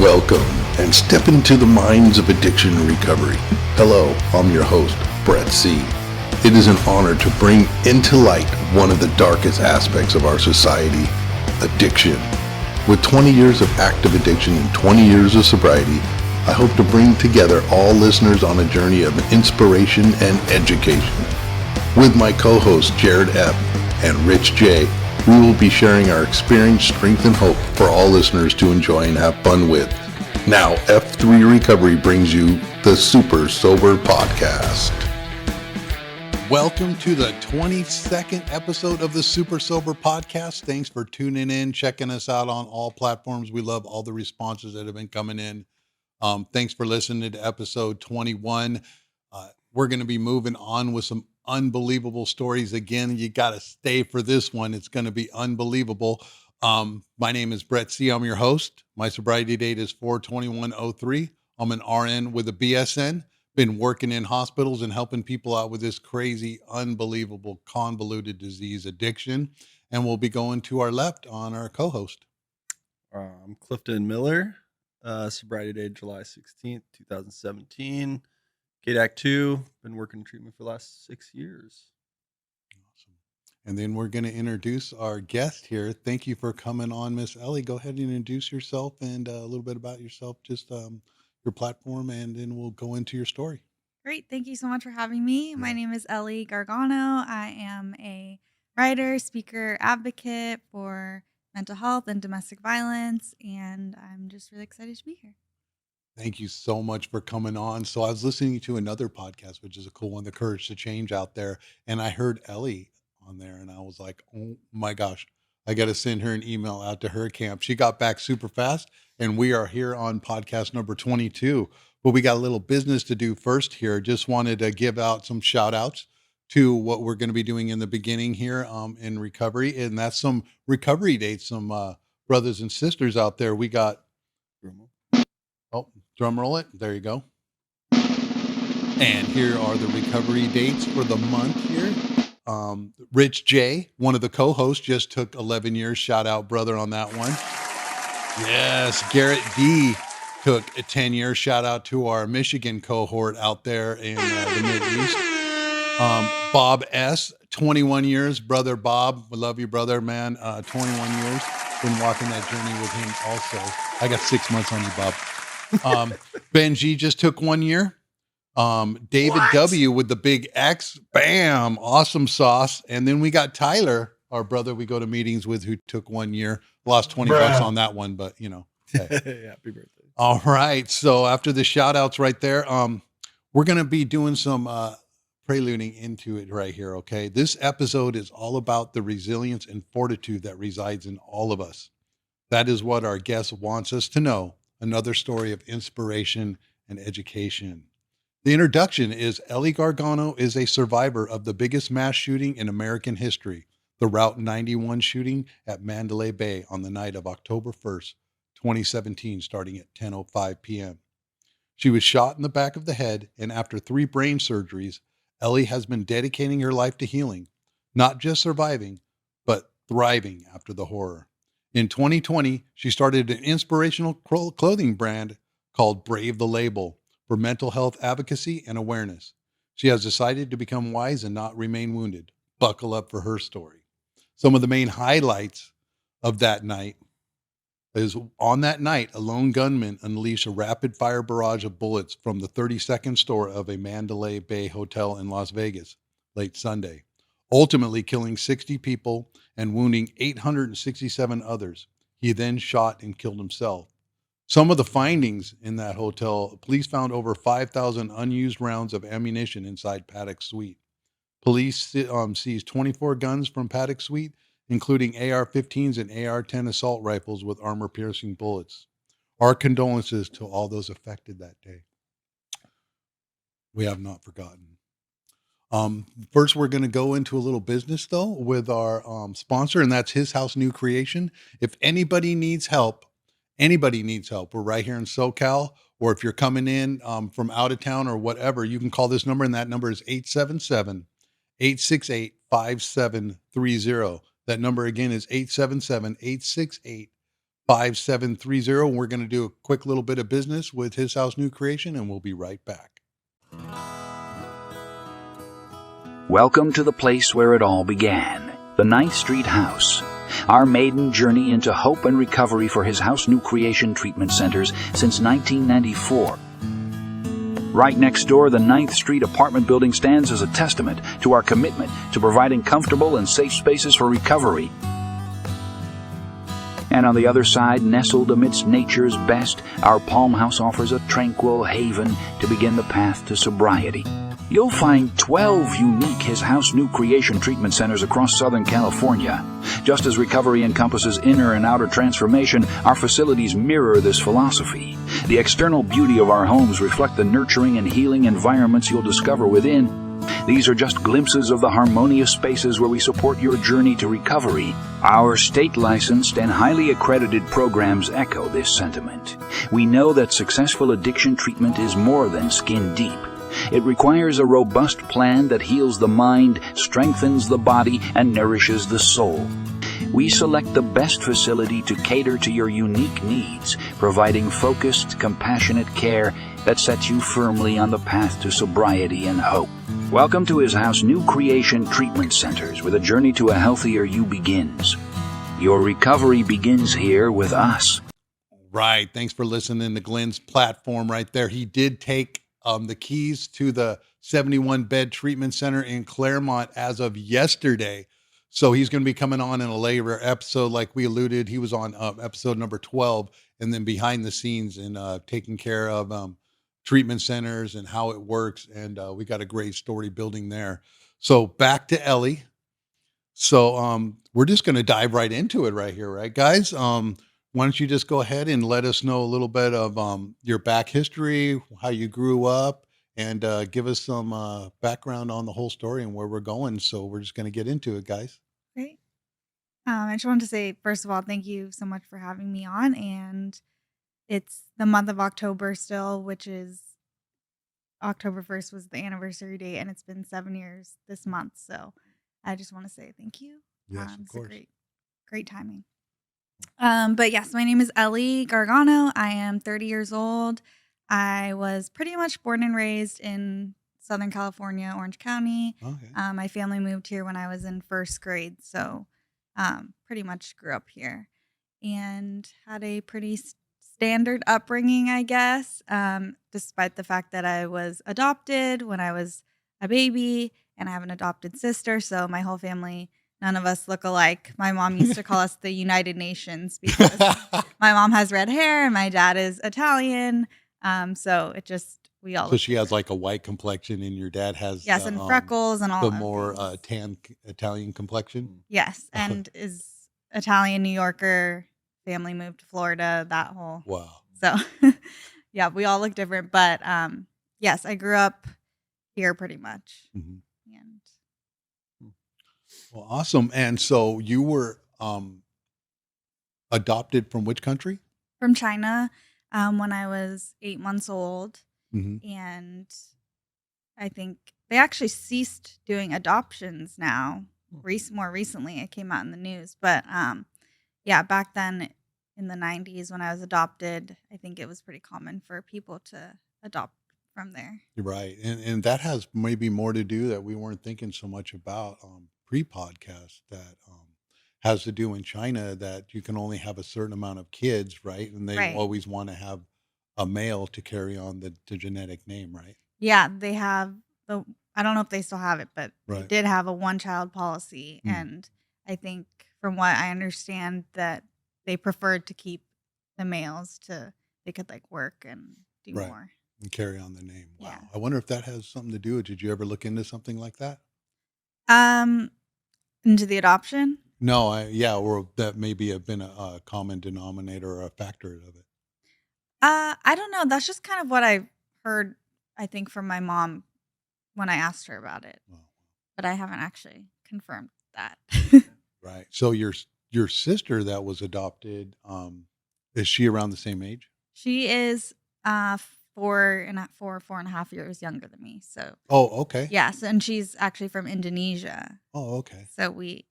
Welcome and step into the minds of addiction and recovery. Hello, I'm your host, Brett C. It is an honor to bring into light one of the darkest aspects of our society, addiction. With 20 years of active addiction and 20 years of sobriety, I hope to bring together all listeners on a journey of inspiration and education. With my co-hosts Jared F. and Rich J., we will be sharing our experience, strength, and hope for all listeners to enjoy and have fun with. Now, F3 Recovery brings you the Super Sober Podcast. Welcome to the 22nd episode of the Super Sober Podcast. Thanks for tuning in, checking us out on all platforms. We love all the responses that have been coming in. Thanks for listening to episode 21. We're going to be moving on with some unbelievable stories. Again, you got to stay for this one. It's going to be unbelievable. My name is Brett C. I'm your host. My sobriety date is 4/21/03. I'm an RN with a BSN. Been working in hospitals and helping people out with this crazy, unbelievable, convoluted disease addiction. And we'll be going to our left on our co-host. I'm Clifton Miller, sobriety date July 16th, 2017. KDAC 2, been working in treatment for the last 6 years. Awesome. And then we're going to introduce our guest here. Thank you for coming on, Miss Ellie. Go ahead and introduce yourself and a little bit about yourself, just your platform, and then we'll go into your story. Great. Thank you so much for having me. My name is Elle Gargano. I am a writer, speaker, advocate for mental health and domestic violence, and I'm just really excited to be here. Thank you so much for coming on. So I was listening to another podcast, which is a cool one, The Courage to Change out there. And I heard Ellie on there and I was like, oh my gosh, I got to send her an email out to her camp. She got back super fast and we are here on podcast number 22. But we got a little business to do first here. Just wanted to give out some shout outs to what we're going to be doing in the beginning here in recovery. And that's some recovery dates, some brothers and sisters out there. We got... Oh, drum roll it. There you go. And here are the recovery dates for the month here. Rich J, one of the co-hosts, just took 11 years. Shout out, brother, on that one. Yes, Garrett D took 10 years. Shout out to our Michigan cohort out there in the Mideast. Bob S, 21 years. Brother Bob, we love you, brother, man. 21 years. Been walking that journey with him also. I got 6 months on you, Bob. Ben G just took 1 year. David W with the big X, bam, awesome sauce. And then we got Tyler, our brother we go to meetings with, who took 1 year. Lost 20 bucks on that one, but you know. Hey. Happy birthday. All right. So after the shout outs right there, we're going to be doing some preluding into it right here. Okay. This episode is all about the resilience and fortitude that resides in all of us. That is what our guest wants us to know. Another story of inspiration and education. The introduction is Elle Gargano is a survivor of the biggest mass shooting in American history, the Route 91 shooting at Mandalay Bay on the night of October 1st, 2017, starting at 10:05 p.m. She was shot in the back of the head, and after 3 brain surgeries, Elle has been dedicating her life to healing, not just surviving, but thriving after the horror. In 2020, she started an inspirational clothing brand called Brave the Label for mental health advocacy and awareness. She has decided to become wise and not remain wounded. Buckle up for her story. Some of the main highlights of that night is on that night, a lone gunman unleashed a rapid fire barrage of bullets from the 32nd story of a Mandalay Bay hotel in Las Vegas late Sunday, ultimately killing 60 people and wounding 867 others. He then shot and killed himself. Some of the findings in that hotel, police found over 5,000 unused rounds of ammunition inside Paddock's suite. Police seized 24 guns from Paddock's suite, including AR-15s and AR-10 assault rifles with armor-piercing bullets. Our condolences to all those affected that day. We have not forgotten. First, we're going to go into a little business, though, with our sponsor, and that's His House New Creation. If anybody needs help, we're right here in SoCal, or if you're coming in from out of town or whatever, you can call this number, and that number is 877-868-5730. That number again is 877-868-5730. 5730. We're going to do a quick little bit of business with His House New Creation, and we'll be right back. Welcome to the place where it all began, the 9th Street House. Our maiden journey into hope and recovery for His House New Creation treatment centers since 1994. Right next door, the 9th Street apartment building stands as a testament to our commitment to providing comfortable and safe spaces for recovery. And on the other side, nestled amidst nature's best, our Palm House offers a tranquil haven to begin the path to sobriety. You'll find 12 unique His House New Creation treatment centers across Southern California. Just as recovery encompasses inner and outer transformation, our facilities mirror this philosophy. The external beauty of our homes reflect the nurturing and healing environments you'll discover within. These are just glimpses of the harmonious spaces where we support your journey to recovery. Our state-licensed and highly accredited programs echo this sentiment. We know that successful addiction treatment is more than skin deep. It requires a robust plan that heals the mind, strengthens the body, and nourishes the soul. We select the best facility to cater to your unique needs, providing focused, compassionate care that sets you firmly on the path to sobriety and hope. Welcome to His House New Creation Treatment Centers, where the journey to a healthier you begins. Your recovery begins here with us. Right. Thanks for listening to Glenn's platform right there. He did take the keys to the 71-bed treatment center in Claremont as of yesterday. So he's going to be coming on in a later episode. Like we alluded, he was on episode number 12, and then behind the scenes and taking care of treatment centers and how it works. And we got a great story building there. So back to Ellie. So we're just going to dive right into it right here, right, guys? Why don't you just go ahead and let us know a little bit of your back history, how you grew up, and give us some background on the whole story and where we're going. So we're just going to get into it, guys. Great. I just wanted to say, first of all, thank you so much for having me on. And it's the month of October still, which is October 1st was the anniversary date, and it's been 7 years this month. So I just want to say thank you. Yes, of It's course. great timing. But yes, my name is Elle Gargano. I am 30 years old. I was pretty much born and raised in Southern California, Orange County. Okay. My family moved here when I was in first grade, so pretty much grew up here and had a pretty standard upbringing, I guess, despite the fact that I was adopted when I was a baby, and I have an adopted sister, so my whole family, none of us look alike. My mom used to call us the United Nations because my mom has red hair and my dad is Italian. So it just, we all So look she has different. like a white complexion, and your dad has Yes, and freckles and all the of more things. tan Italian complexion. Yes, and is Italian New Yorker. Family moved to Florida. That whole Wow. so yeah, we all look different. But yes, I grew up here pretty much. Mhm. And Well, awesome. And so you were adopted from which country? from China when I was 8 months old. Mm-hmm. And I think they actually ceased doing adoptions now. More recently, it came out in the news. But yeah, back then in the 90s when I was adopted, I think it was pretty common for people to adopt from there. You're right. And that has maybe more to do that we weren't thinking so much about pre-podcast that has to do in China that you can only have a certain amount of kids, right? And they Right. always want to have a male to carry on the genetic name, right? Yeah, they have I don't know if they still have it, but they Right. did have a one-child policy. Mm. And I think from what I understand that they preferred to keep the males they could like work and do Right. more. And carry on the name. Wow. Yeah. I wonder if that has something to do. Did you ever look into something like that? Into the adoption? No, or that maybe have been a common denominator or a factor of it. I don't know. That's just kind of what I heard, I think, from my mom when I asked her about it. Wow. But I haven't actually confirmed that. Right. So your sister that was adopted, is she around the same age? She is 4.5 years younger than me. So Oh, okay. yes, and she's actually from Indonesia. Oh, okay. So we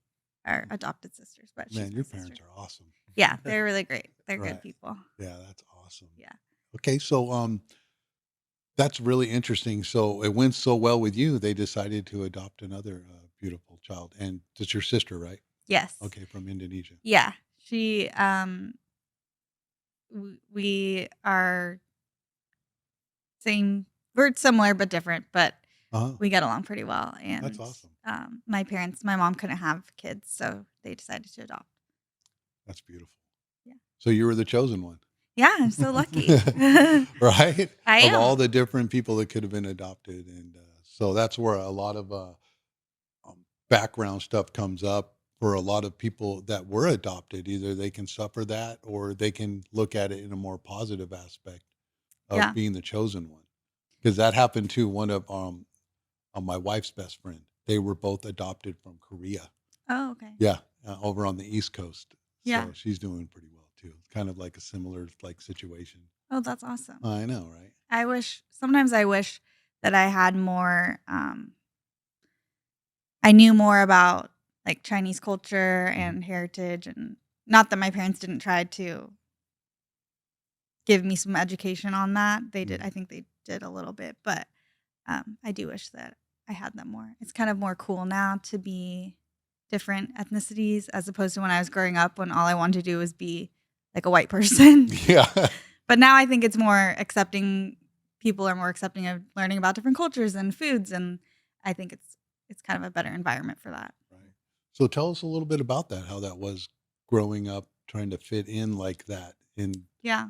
are adopted sisters. But she's Man, my your sister. parents are awesome. Yeah, they're really great. They're Right. good people. Yeah, that's awesome. Yeah. Okay, so that's really interesting. So it went so well with you, they decided to adopt another beautiful child, and it's your sister, right? Yes. Okay, from Indonesia. Yeah. She we are same, we're similar but different, but Uh-huh. we get along pretty well. And That's awesome. my mom couldn't have kids, so they decided to adopt. That's beautiful. Yeah. So you were the chosen one. Yeah, I'm so lucky. Right? I Of am. all the different people that could have been adopted. And so that's where a lot of background stuff comes up for a lot of people that were adopted. Either they can suffer that or they can look at it in a more positive aspect of Yeah. being the chosen one. Because that happened to one of my wife's best friend. They were both adopted from Korea. Oh, okay. Yeah, over on the East Coast. Yeah. So she's doing pretty well too. It's kind of like a similar like situation. Oh, that's awesome. I know, right? Sometimes I wish that I had more, I knew more about like Chinese culture and heritage, and not that my parents didn't try to give me some education on that. They did. I think they did a little bit, but I do wish that I had them more. It's kind of more cool now to be different ethnicities as opposed to when I was growing up when all I wanted to do was be like a white person. Yeah. But now I think it's more accepting. People are more accepting of learning about different cultures and foods, and I think it's kind of a better environment for that. Right. So tell us a little bit about that, how that was growing up, trying to fit in like that. And Yeah.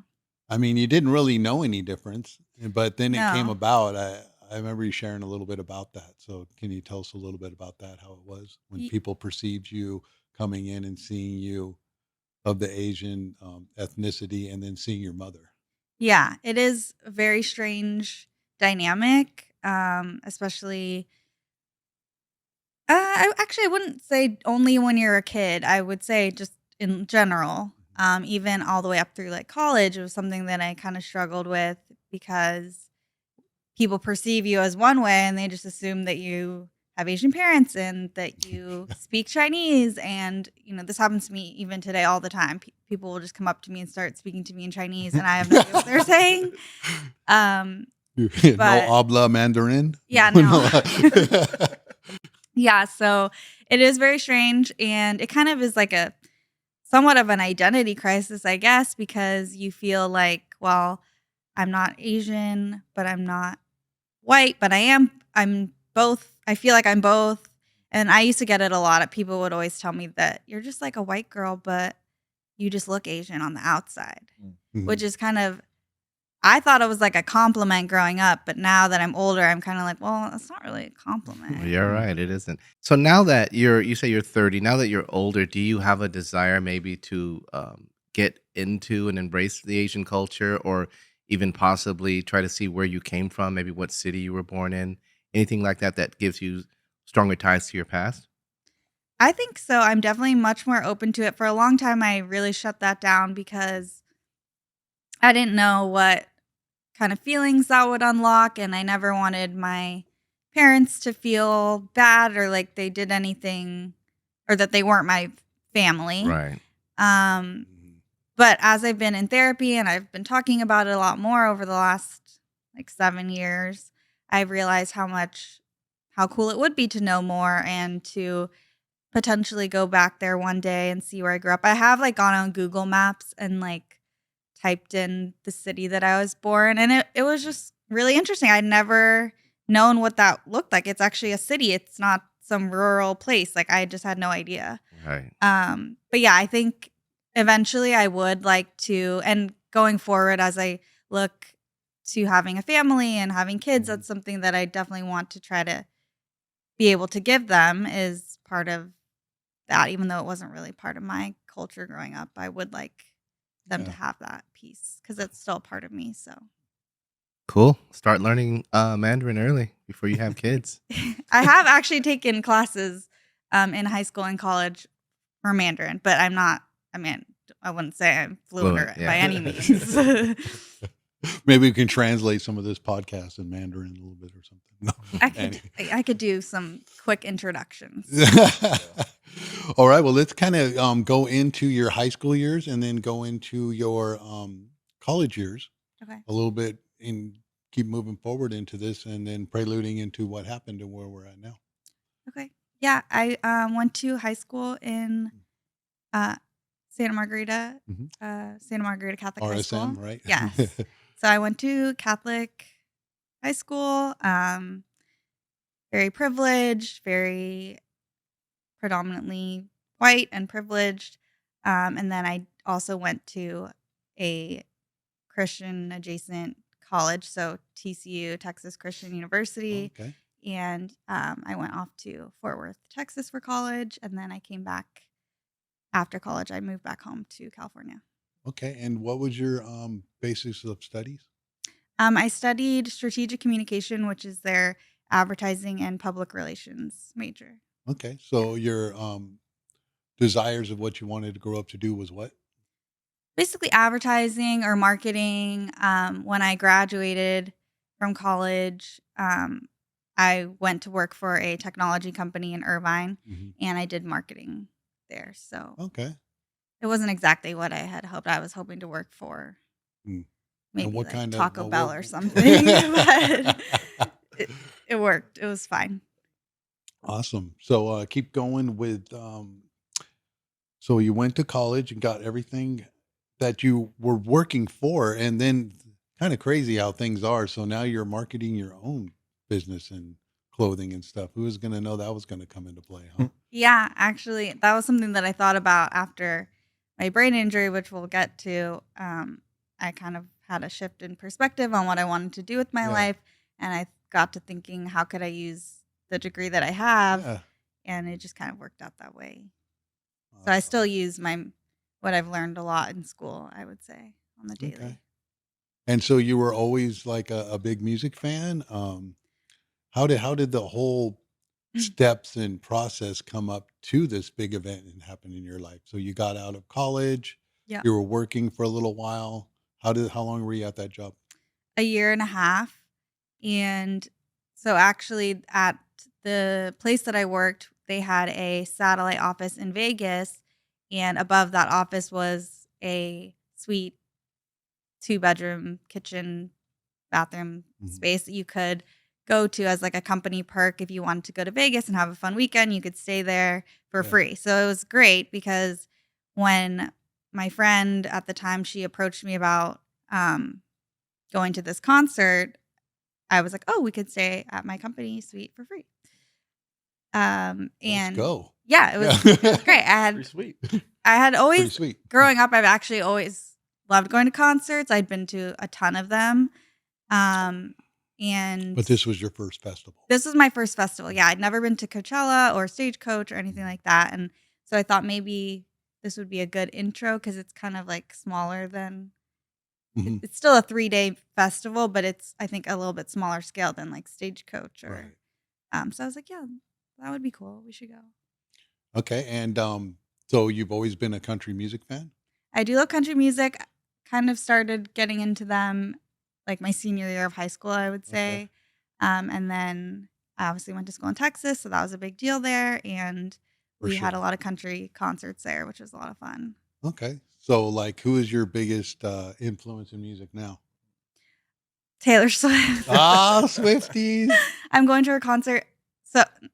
I mean, you didn't really know any difference, but then it came No. about. I remember you sharing a little bit about that. So can you tell us a little bit about that, how it was when Ye- people perceived you coming in and seeing you of the Asian ethnicity and then seeing your mother? Yeah, it is a very strange dynamic, especially. I wouldn't say only when you're a kid. I would say just in general, even all the way up through like college, it was something that I kind of struggled with because people perceive you as one way and they just assume that you have Asian parents and that you speak Chinese. And, this happens to me even today all the time. People will just come up to me and start speaking to me in Chinese and I have no idea what they're saying. No But- habla Mandarin? Yeah, no. Yeah, so it is very strange, and it kind of is like a somewhat of an identity crisis, I guess, because you feel like, well, I'm not Asian, but I'm not white, but I'm both. I feel like I'm both. And I used to get it a lot. People would always tell me that you're just like a white girl, but you just look Asian on the outside, which is kind of, I thought it was like a compliment growing up, but now that I'm older, I'm kind of like, well, it's not really a compliment. You're right. It isn't. So now that you say you're 30, now that you're older, do you have a desire maybe to get into and embrace the Asian culture, or even possibly try to see where you came from, maybe what city you were born in, anything like that that gives you stronger ties to your past? I think so. I'm definitely much more open to it. For a long time, I really shut that down because I didn't know what kind of feelings that would unlock, and I never wanted my parents to feel bad or like they did anything or that they weren't my family. Right. But as I've been in therapy and I've been talking about it a lot more over the last like 7 years, I've realized how cool it would be to know more and to potentially go back there one day and see where I grew up. I have like gone on Google Maps and like typed in the city that I was born, and it was just really interesting. I'd never known what that looked like. It's actually a city. It's not some rural place. Like I just had no idea. Right. But yeah, I think eventually I would like to, and going forward as I look to having a family and having kids, that's something that I definitely want to try to be able to give them is part of that, even though it wasn't really part of my culture growing up. I would like them to have that piece because it's still part of me. So Cool. Start learning Mandarin early before you have kids. I have actually taken classes in high school and college for Mandarin, but I'm not, I wouldn't say I'm fluent yeah. by any means. Maybe we can translate some of this podcast in Mandarin a little bit or something. No. I could do some quick introductions. All right. Well, let's kind of go into your high school years and then go into your college years Okay. a little bit and keep moving forward into this and then preluding into what happened and where we're at now. Okay. Yeah, I went to high school in uh, Santa Margarita, Mhm. Santa Margarita Catholic High RSM, School. right? Yes. So I went to Catholic high school. Very privileged, very predominantly white and privileged. And then I also went to a Christian adjacent college, so TCU, Texas Christian University. Okay. And I went off to Fort Worth, Texas for college. And then I came back after college. I moved back home to California. Okay. And what was your basis of studies? I studied strategic communication, which is their advertising and public relations major. Okay. So your desires of what you wanted to grow up to do was what? Basically, advertising or marketing. When I graduated from college, I went to work for a technology company in Irvine, and I did marketing there. So Okay. it wasn't exactly what I had hoped. I was hoping to work for Mm. maybe what like kind of- Taco what- Bell what- or something, but it worked. It was fine. Awesome. So keep going with. So you went to college and got everything that you were working for, and then kind of crazy how things are. So now you're marketing your own business and clothing and stuff. Who was going to know that was going to come into play, huh? Yeah, actually, that was something that I thought about after my brain injury, which we'll get to. I kind of had a shift in perspective on what I wanted to do with my Yeah. life, and I got to thinking, how could I use the degree that I have? Yeah. And it just kind of worked out that way. So I still use what I've learned a lot in school, I would say, on the daily. Okay. And so you were always like a big music fan. How did the whole steps and process come up to this big event and happen in your life? So you got out of college. Yeah. You were working for a little while. How long were you at that job? A year and a half. And so actually at the place that I worked, they had a satellite office in Vegas, and above that office was a suite, 2-bedroom kitchen, bathroom space that you could go to as like a company perk. If you wanted to go to Vegas and have a fun weekend, you could stay there for free. So it was great because when my friend at the time, she approached me about going to this concert, I was like, oh, we could stay at my company suite for free. And Let's go. yeah, it was great. Pretty sweet. I had Pretty always, sweet. growing up, I've actually always loved going to concerts. I'd been to a ton of them. And But this was your first festival. this was my first festival. Yeah, I'd never been to Coachella or Stagecoach or anything like that. And so I thought maybe this would be a good intro because it's kind of like smaller than, Mhm. it's still a 3-day festival, but it's, I think, a little bit smaller scale than like Stagecoach or, so I was like, yeah, that would be cool. We should go. Okay. And so you've always been a country music fan? I do love country music. Kind of started getting into them like my senior year of high school, I would say. And then I obviously went to school in Texas, so that was a big deal there. And we had a lot of country concerts there, which was a lot of fun. Okay. So like who is your biggest influence in music now? Taylor Swift. Swifties. I'm going to her concert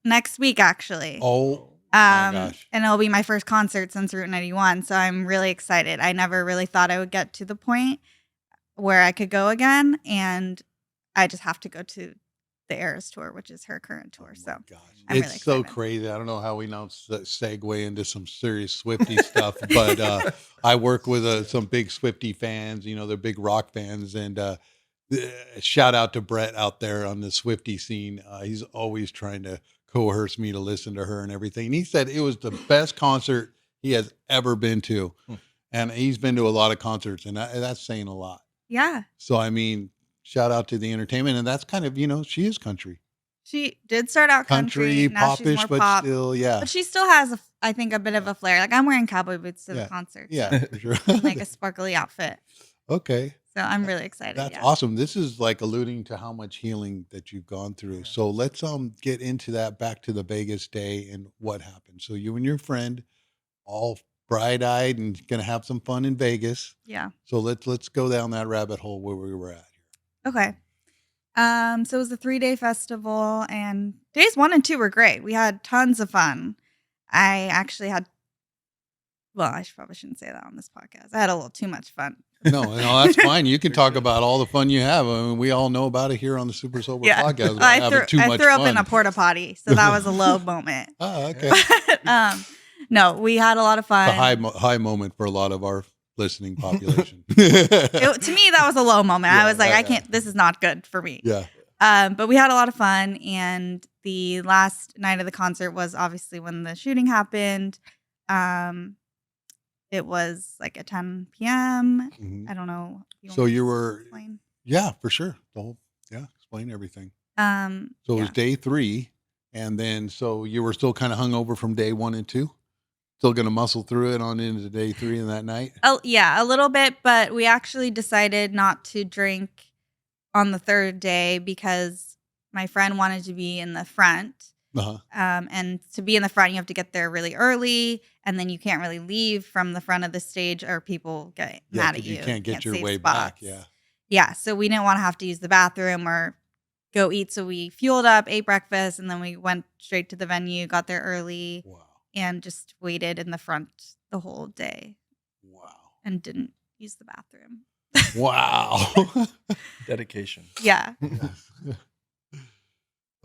next week, actually. Oh my gosh. And it'll be my first concert since Route 91. So I'm really excited. I never really thought I would get to the point where I could go again. And I just have to go to the Eras tour, which is her current tour. So Gosh. I'm It's really so excited. crazy. I don't know how we now segue into some serious Swiftie stuff, but I work with some big Swiftie fans. You know, they're big rock fans, and shout out to Brett out there on the Swiftie scene. He's always trying to coerce me to listen to her and everything. And he said it was the best concert he has ever been to, and he's been to a lot of concerts, and that's saying a lot. Yeah. So I mean, shout out to the entertainment, and that's kind of, you know, she is country. She did start out country, now she's popish, more but pop. still, yeah. But she still has, I think, a bit of a flair. Like I'm wearing cowboy boots to the concert. Yeah, for sure. Like a sparkly outfit. Okay. So I'm really excited. That's Yeah. awesome. This is like alluding to how much healing that you've gone through. Yeah. So let's get into that, back to the Vegas day and what happened. So you and your friend all bright-eyed and gonna have some fun in Vegas. Yeah. So let's go down that rabbit hole where we were at here. Okay. So it was a 3-day festival, and days 1 and 2 were great. We had tons of fun. I actually had, well, probably shouldn't say that on this podcast. I had a little too much fun. No, that's fine. You can You're talk good. about all the fun you have. I mean, we all know about it here on the Super Sober Yeah. podcast. About I having too threw much up fun. in a porta potty, so that was a low moment. Oh, okay. But, no, we had a lot of fun. It's a high moment for a lot of our listening population. To me, that was a low moment. Yeah, I was like, yeah, I can't. This is not good for me. Yeah. But we had a lot of fun, and the last night of the concert was obviously when the shooting happened. It was like at 10 p.m. Mhm. I don't know. So want me you to were, explain? yeah, for sure. Explain everything. So it Yeah. was day 3. And then, so you were still kind of hungover from day 1 and 2? Still going to muscle through it on into day 3 and that night? Oh, yeah, a little bit, but we actually decided not to drink on the 3rd day because my friend wanted to be in the front. Uh-huh. And to be in the front, you have to get there really early, and then you can't really leave from the front of the stage, or people get Yeah, mad at 'cause you. you can't get your save way back. spots. Yeah. Yeah, so we didn't want to have to use the bathroom or go eat. So we fueled up, ate breakfast, and then we went straight to the venue, got there early, Wow. and just waited in the front the whole day Wow. and didn't use the bathroom. Wow. Dedication. Yeah.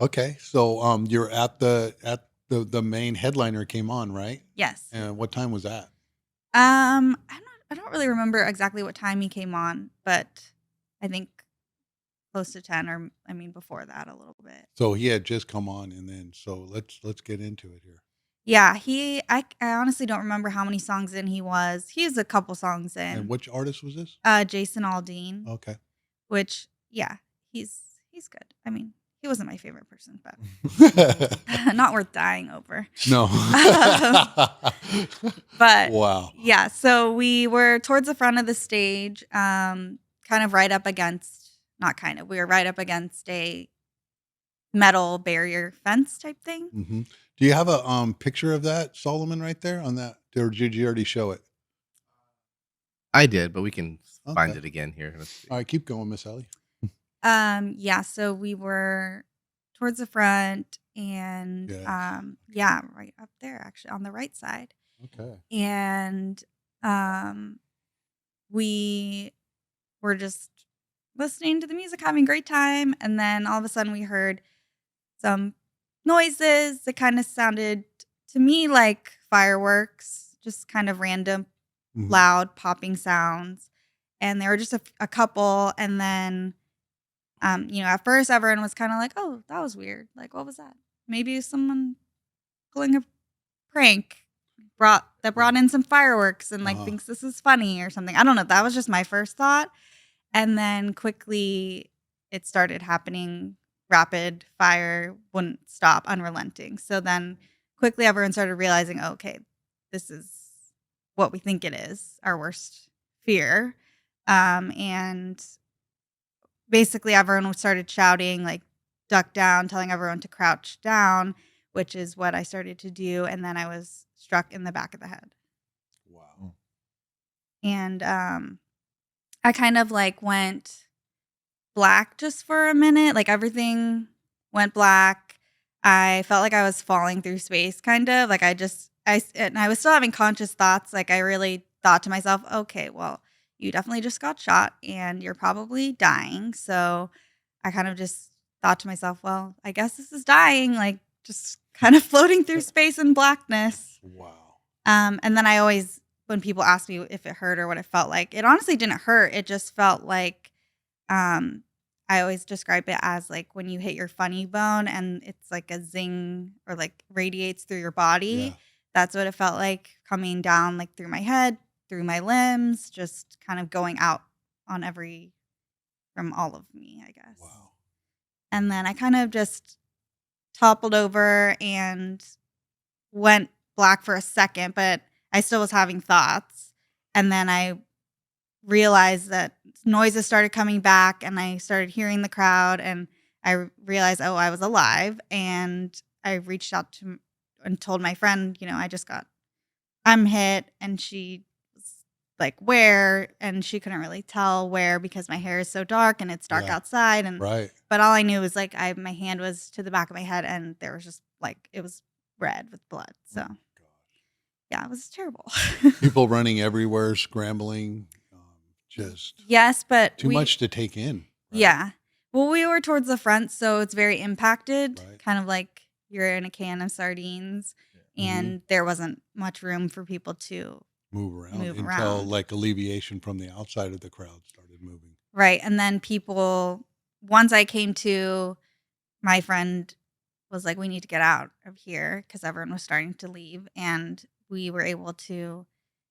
Okay. So you're at the main headliner came on, right? Yes. And what time was that? I don't really remember exactly what time he came on, but I think close to 10, or I mean before that a little bit. So he had just come on, and then so let's get into it here. Yeah, I honestly don't remember how many songs in he was. He was a couple songs And in. which artist was this? Jason Aldean, Okay. which yeah, he's good. I mean, he wasn't my favorite person, but not worth dying over. No. But Wow. yeah, so we were towards the front of the stage, kind of right up against, not kind of, we were right up against a metal barrier fence type thing. Hmm. Do you have a picture of that, Solomon, right there on that? Or did you already show it? I did, but we can find Okay. it again here. Let's see. All right, keep going, Miss Ellie. Yeah, so we were towards the front, and Yes. yeah, right up there, actually on the right side. Okay. And we were just listening to the music, having a great time, and then all of a sudden we heard some noises that kind of sounded to me like fireworks, just kind of random Mhm. loud popping sounds. And there were just a couple, and then at first everyone was kind of like, oh, that was weird, like what was that? Maybe someone pulling a prank brought in some fireworks and like Uh-huh. thinks this is funny or something. I don't know, that was just my first thought. And then quickly it started happening. Rapid fire, wouldn't stop, unrelenting. So then quickly everyone started realizing, oh, okay, this is what we think it is, our worst fear. And basically everyone started shouting, like, duck down, telling everyone to crouch down, which is what I started to do. And then I was struck in the back of the head. Wow. And I kind of like went black just for a minute. Like everything went black. I felt like I was falling through space, kind of. Like I was still having conscious thoughts. Like I really thought to myself, okay, well, you definitely just got shot and you're probably dying. So I kind of just thought to myself, well, I guess this is dying. Like just kind of floating through space in blackness. Wow. And then I always, when people ask me if it hurt or what it felt like, it honestly didn't hurt. It just felt like, I always describe it as like when you hit your funny bone and it's like a zing or like radiates through your body. Yeah. That's what it felt like, coming down like through my head, through my limbs, just kind of going out on from all of me, I guess. Wow. And then I kind of just toppled over and went black for a second, but I still was having thoughts. And then I realized that noises started coming back, and I started hearing the crowd, and I realized, oh, I was alive. And I reached out to and told my friend, I'm hit. And she was like, where? And she couldn't really tell where because my hair is so dark and it's dark Yeah. outside. And Right. but all I knew was like my hand was to the back of my head, and there was just like it was red with blood. So Oh, gosh. yeah, it was terrible. People running everywhere, scrambling, just Yes, but too much to take in. Right? Yeah. Well, we were towards the front, so it's very impacted, Right. kind of like you're in a can of sardines, Yeah. and there wasn't much room for people to Move around move until around. like alleviation from the outside of the crowd started moving. Right. And then once I came to, my friend was like, we need to get out of here because everyone was starting to leave. And we were able to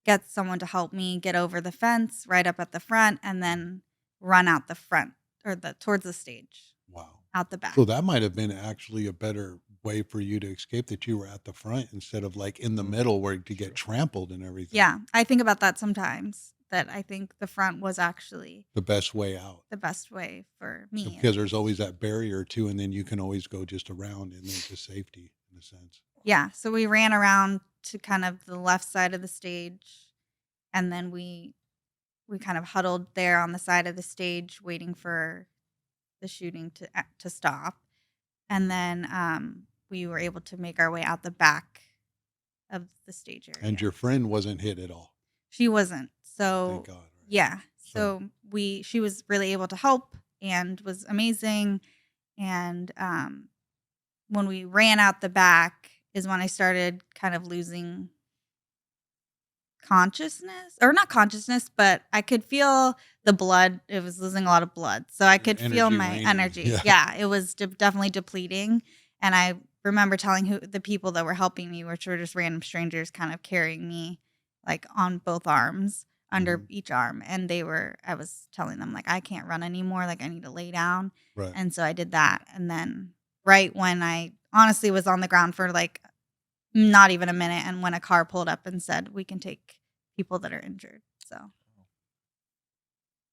get someone to help me get over the fence right up at the front and then run out the front or towards the stage, Wow. out the back. So that might have been actually a better way for you to escape, that you were at the front instead of like in the middle where to get trampled and everything. Yeah. I think about that sometimes, that I think the front was actually The best way out. the best way for me. Because there's always that barrier too, and then you can always go just around and then to safety in a sense. Yeah. So we ran around to kind of the left side of the stage, and then we kind of huddled there on the side of the stage waiting for the shooting to stop. And then we were able to make our way out the back of the stage area. And your friend wasn't hit at all. She wasn't. So Thank God. Right? yeah. So she was really able to help and was amazing. And when we ran out the back is when I started kind of losing consciousness, or not consciousness, but I could feel the blood. It was losing a lot of blood. So I could feel Energy my waning. energy. Yeah. It was definitely depleting. And I remember telling the people that were helping me, which were just random strangers kind of carrying me like on both arms, under each arm. And I was telling them like, I can't run anymore. Like I need to lay down. Right. And so I did that. And then right when I honestly was on the ground for like not even a minute, and when a car pulled up and said, we can take people that are injured.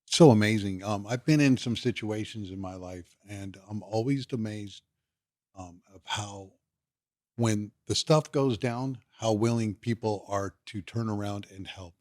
So amazing. I've been in some situations in my life, and I'm always amazed of how, when the stuff goes down, how willing people are to turn around and help.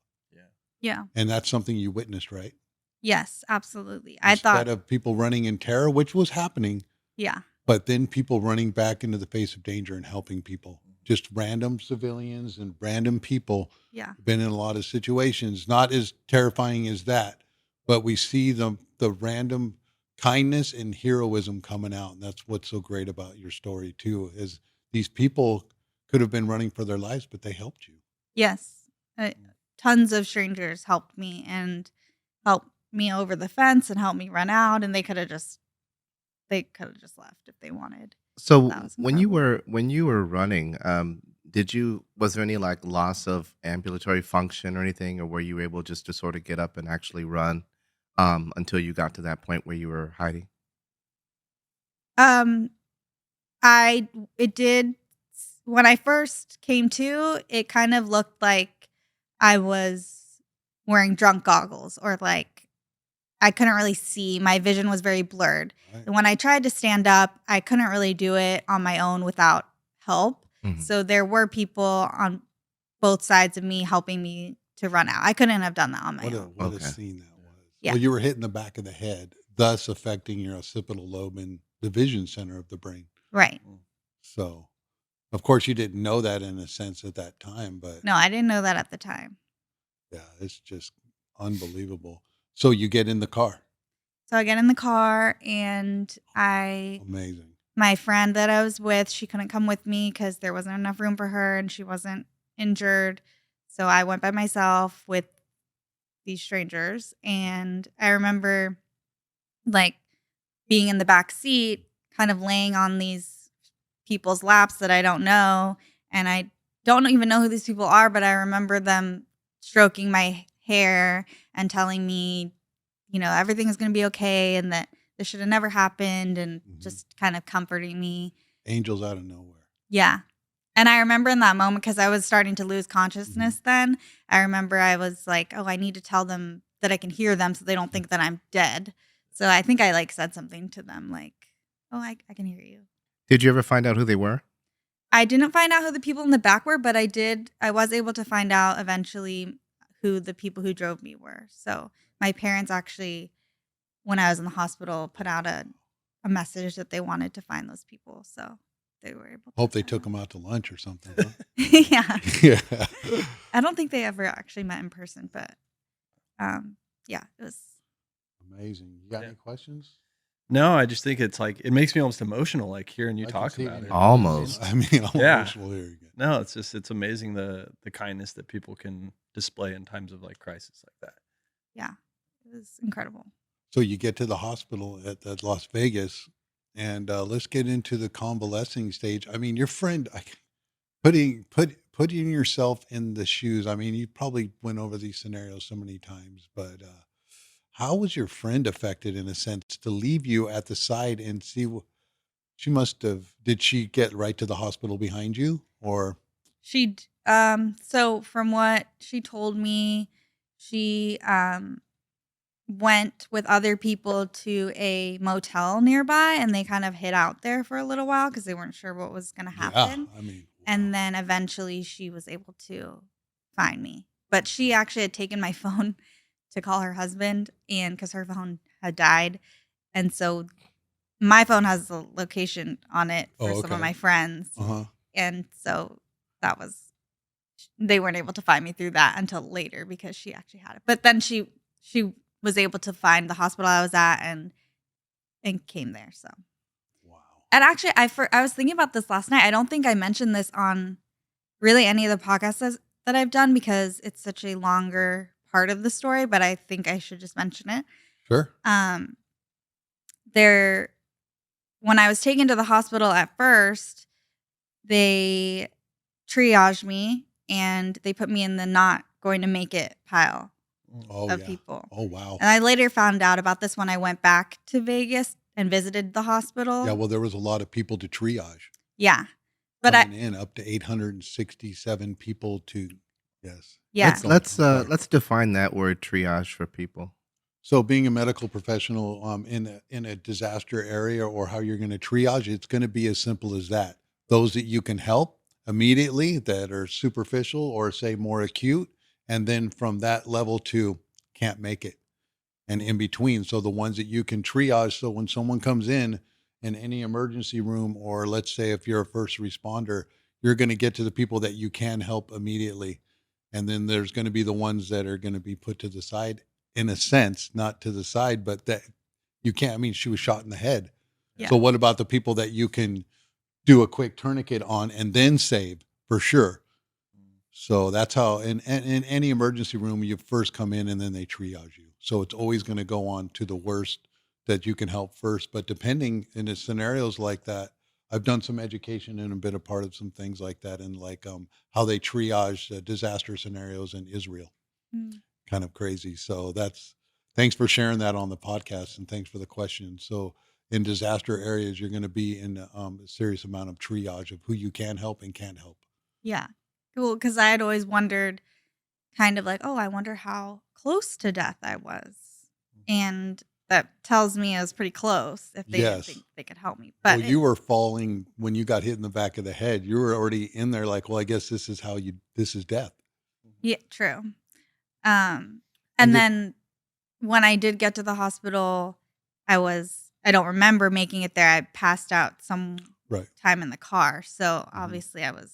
Yeah. And that's something you witnessed, right? Yes, absolutely. Instead of people running in terror, which was happening, Yeah. but then people running back into the face of danger and helping people. Just random civilians and random people. Yeah. Been in a lot of situations, not as terrifying as that, but we see the random kindness and heroism coming out. And that's what's so great about your story too, is these people could have been running for their lives, but they helped you. Yes. Tons of strangers helped me and helped me over the fence and helped me run out, and they could have just left if they wanted. So That was when you incredible. were running, was there any like loss of ambulatory function or anything, or were you able just to sort of get up and actually run until you got to that point where you were hiding? It did, when I first came to, it kind of looked like I was wearing drunk goggles, or like I couldn't really see. My vision was very blurred. Right. And when I tried to stand up, I couldn't really do it on my own without help. Mhm. So there were people on both sides of me helping me to run out. I couldn't have done that on my What a own. what Okay. a scene that was. Yeah. Well, you were hit in the back of the head, thus affecting your occipital lobe and the vision center of the brain. Right. So, of course, you didn't know that in a sense at that time, but No, I didn't know that at the time. yeah, it's just unbelievable. So you get in the car. So I get in the car, and Amazing. my friend that I was with, she couldn't come with me because there wasn't enough room for her and she wasn't injured. So I went by myself with these strangers. And I remember like being in the back seat, kind of laying on these people's laps that I don't know. And I don't even know who these people are, but I remember them stroking my hair and telling me, everything is going to be okay, and that this should have never happened, and just kind of comforting me. Angels out of nowhere. Yeah. And I remember in that moment, because I was starting to lose consciousness then, I remember I was like, oh, I need to tell them that I can hear them so they don't think that I'm dead. So I think I like said something to them like, oh, I can hear you. Did you ever find out who they were? I didn't find out who the people in the back were, but I was able to find out eventually who the people who drove me were. So my parents actually, when I was in the hospital, put out a message that they wanted to find those people. So they were able to. Hope they find took them. them out to lunch or something. Huh? Yeah. Yeah. I don't think they ever actually met in person, but yeah, it was. Amazing. You got Yeah. any questions? No, I just think it's like it makes me almost emotional, like hearing you I can talk see about in it. your Almost. voice. I mean, I'm Yeah. emotional hearing it. No, it's amazing the kindness that people can display in times of like crisis like that. Yeah, it was incredible. So you get to the hospital at Las Vegas, and let's get into the convalescing stage. I mean, your friend, putting yourself in the shoes. I mean, you probably went over these scenarios so many times, but how was your friend affected in a sense to leave you at the side and see? She must have. Did she get right to the hospital behind you, or? So from what she told me, she went with other people to a motel nearby, and they kind of hid out there for a little while because they weren't sure what was going to happen. Yeah, I mean, And wow. then eventually she was able to find me. But she actually had taken my phone to call her husband, and because her phone had died. And so my phone has the location on it for Oh, some of okay. my friends. Uh-huh. And so they weren't able to find me through that until later because she actually had it. But then she was able to find the hospital I was at and came there. So. Wow. And actually, I was thinking about this last night. I don't think I mentioned this on really any of the podcasts that I've done because it's such a longer part of the story, but I think I should just mention it. Sure. When I was taken to the hospital at first, they triaged me and they put me in the not going to make it pile Oh, of yeah. people. Oh, wow. And I later found out about this when I went back to Vegas and visited the hospital. Yeah, well, there was a lot of people to triage. Yeah. But coming in up to 867 people to, yes. Yeah. Let's define that word triage for people. So being a medical professional in a disaster area or how you're going to triage, it's going to be as simple as that. Those that you can help immediately that are superficial or say more acute, and then from that level to can't make it and in between. So the ones that you can triage. So when someone comes in any emergency room, or let's say if you're a first responder, you're going to get to the people that you can help immediately. And then there's going to be the ones that are going to be put to the side in a sense, not to the side, but that you can't. I mean, she was shot in the head. Yeah. So what about the people that you can do a quick tourniquet on and then save for sure? So that's how in any emergency room, you first come in and then they triage you. So it's always going to go on to the worst that you can help first. But depending in the scenarios like that, I've done some education and been a part of some things like that, and like how they triage disaster scenarios in Israel. Mm. Kind of crazy. So thanks for sharing that on the podcast, and thanks for the question. So in disaster areas, you're going to be in a serious amount of triage of who you can help and can't help. Yeah. Cool. Because I had always wondered, kind of like, oh, I wonder how close to death I was. And that tells me I was pretty close if they didn't think they could help me. But you were falling when you got hit in the back of the head. You were already in there like, well, I guess this is death. Yeah, true. And then when I did get to the hospital, I don't remember making it there. I passed out some time in the car. So obviously I was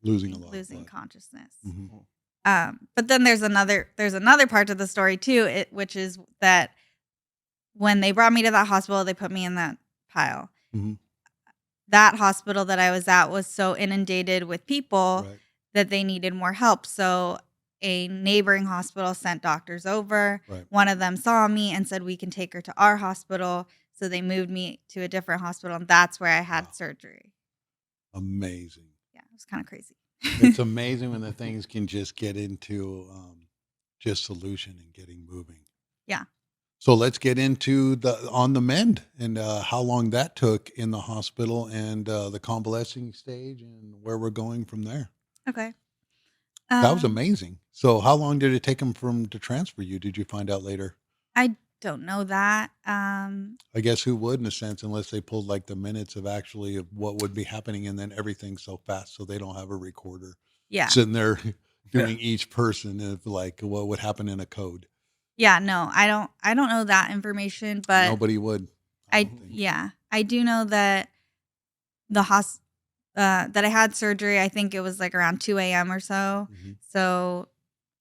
losing consciousness. Mm-hmm. But then there's another part to the story too, which is that when they brought me to that hospital, they put me in that pile. Mm-hmm. That hospital that I was at was so inundated with people that they needed more help. So a neighboring hospital sent doctors over. One of them saw me and said, we can take her to our hospital. So they moved me to a different hospital, and that's where I had surgery. Amazing. Yeah, it was kind of crazy. It's amazing when the things can just get into just solution and getting moving. Yeah. So let's get into on the mend and how long that took in the hospital and the convalescing stage and where we're going from there. Okay. That was Um, amazing. So how long did it take them to transfer you? Did you find out later? I don't know that. I guess who would in a sense, unless they pulled like the minutes of actually of what would be happening, and then everything's so fast, so they don't have a recorder Yeah. sitting there Yeah. doing each person of like what would happen in a code. Yeah, no, I don't know that information, but Nobody would. I don't think. yeah, I do know that the that I had surgery. I think it was like around 2 a.m. or so. Mhm. So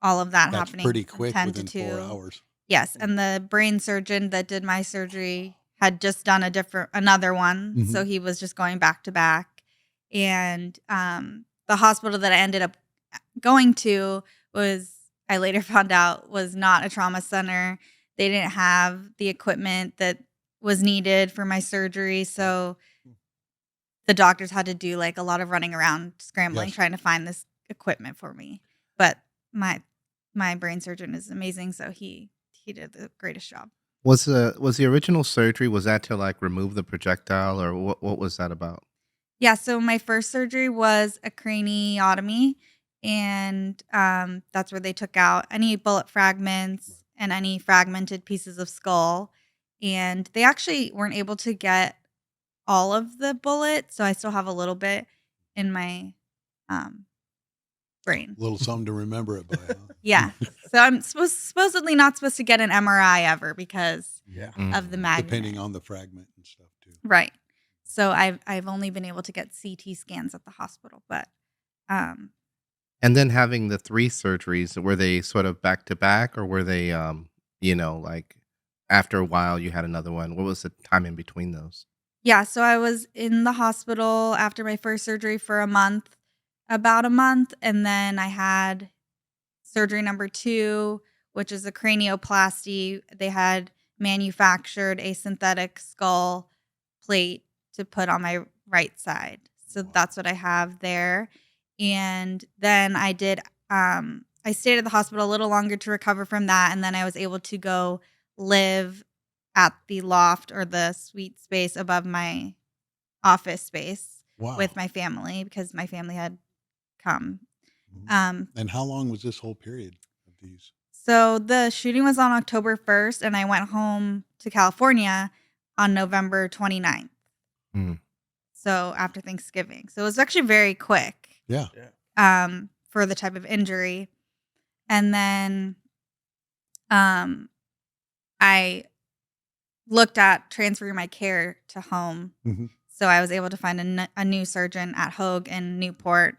all of that That's happening pretty from quick 10 to within 4 2. hours. Yes, and the brain surgeon that did my surgery had just done another one, so Mhm. he was just going back to back. And the hospital that I ended up going to was, I later found out, was not a trauma center. They didn't have the equipment that was needed for my surgery, so the doctors had to do like a lot of running around, scrambling, Yes. trying to find this equipment for me. But my brain surgeon is amazing, so he did the greatest job. Was the original surgery, was that to like remove the projectile, or what was that about? Yeah, so my first surgery was a craniotomy, and that's where they took out any bullet fragments and any fragmented pieces of skull. And they actually weren't able to get all of the bullet, so I still have a little bit in my um, brain. A little something to remember it by, huh? Yeah, so I'm supposedly not supposed to get an MRI ever because Yeah. of the Mm. magnet. Depending on the fragment and stuff too. Right. So I've only been able to get CT scans at the hospital, but um And then having the 3 surgeries, were they sort of back to back, or were they, like after a while you had another one? What was the time in between those? yeah, so I was in the hospital after my first surgery for about a month, and then I had surgery number 2, which is a cranioplasty. They had manufactured a synthetic skull plate to put on my right side. So Wow. that's what I have there. And then I stayed at the hospital a little longer to recover from that, and then I was able to go live at the loft or the suite space above my office space Wow. with my family because my family had come. Mhm. And how long was this whole period of these? So the shooting was on October 1st, and I went home to California on November 29th. Mm. So after Thanksgiving. So it was actually very quick Yeah. for the type of injury. And then I looked at transferring my care to home. Mhm. So I was able to find a new surgeon at Hoag in Newport.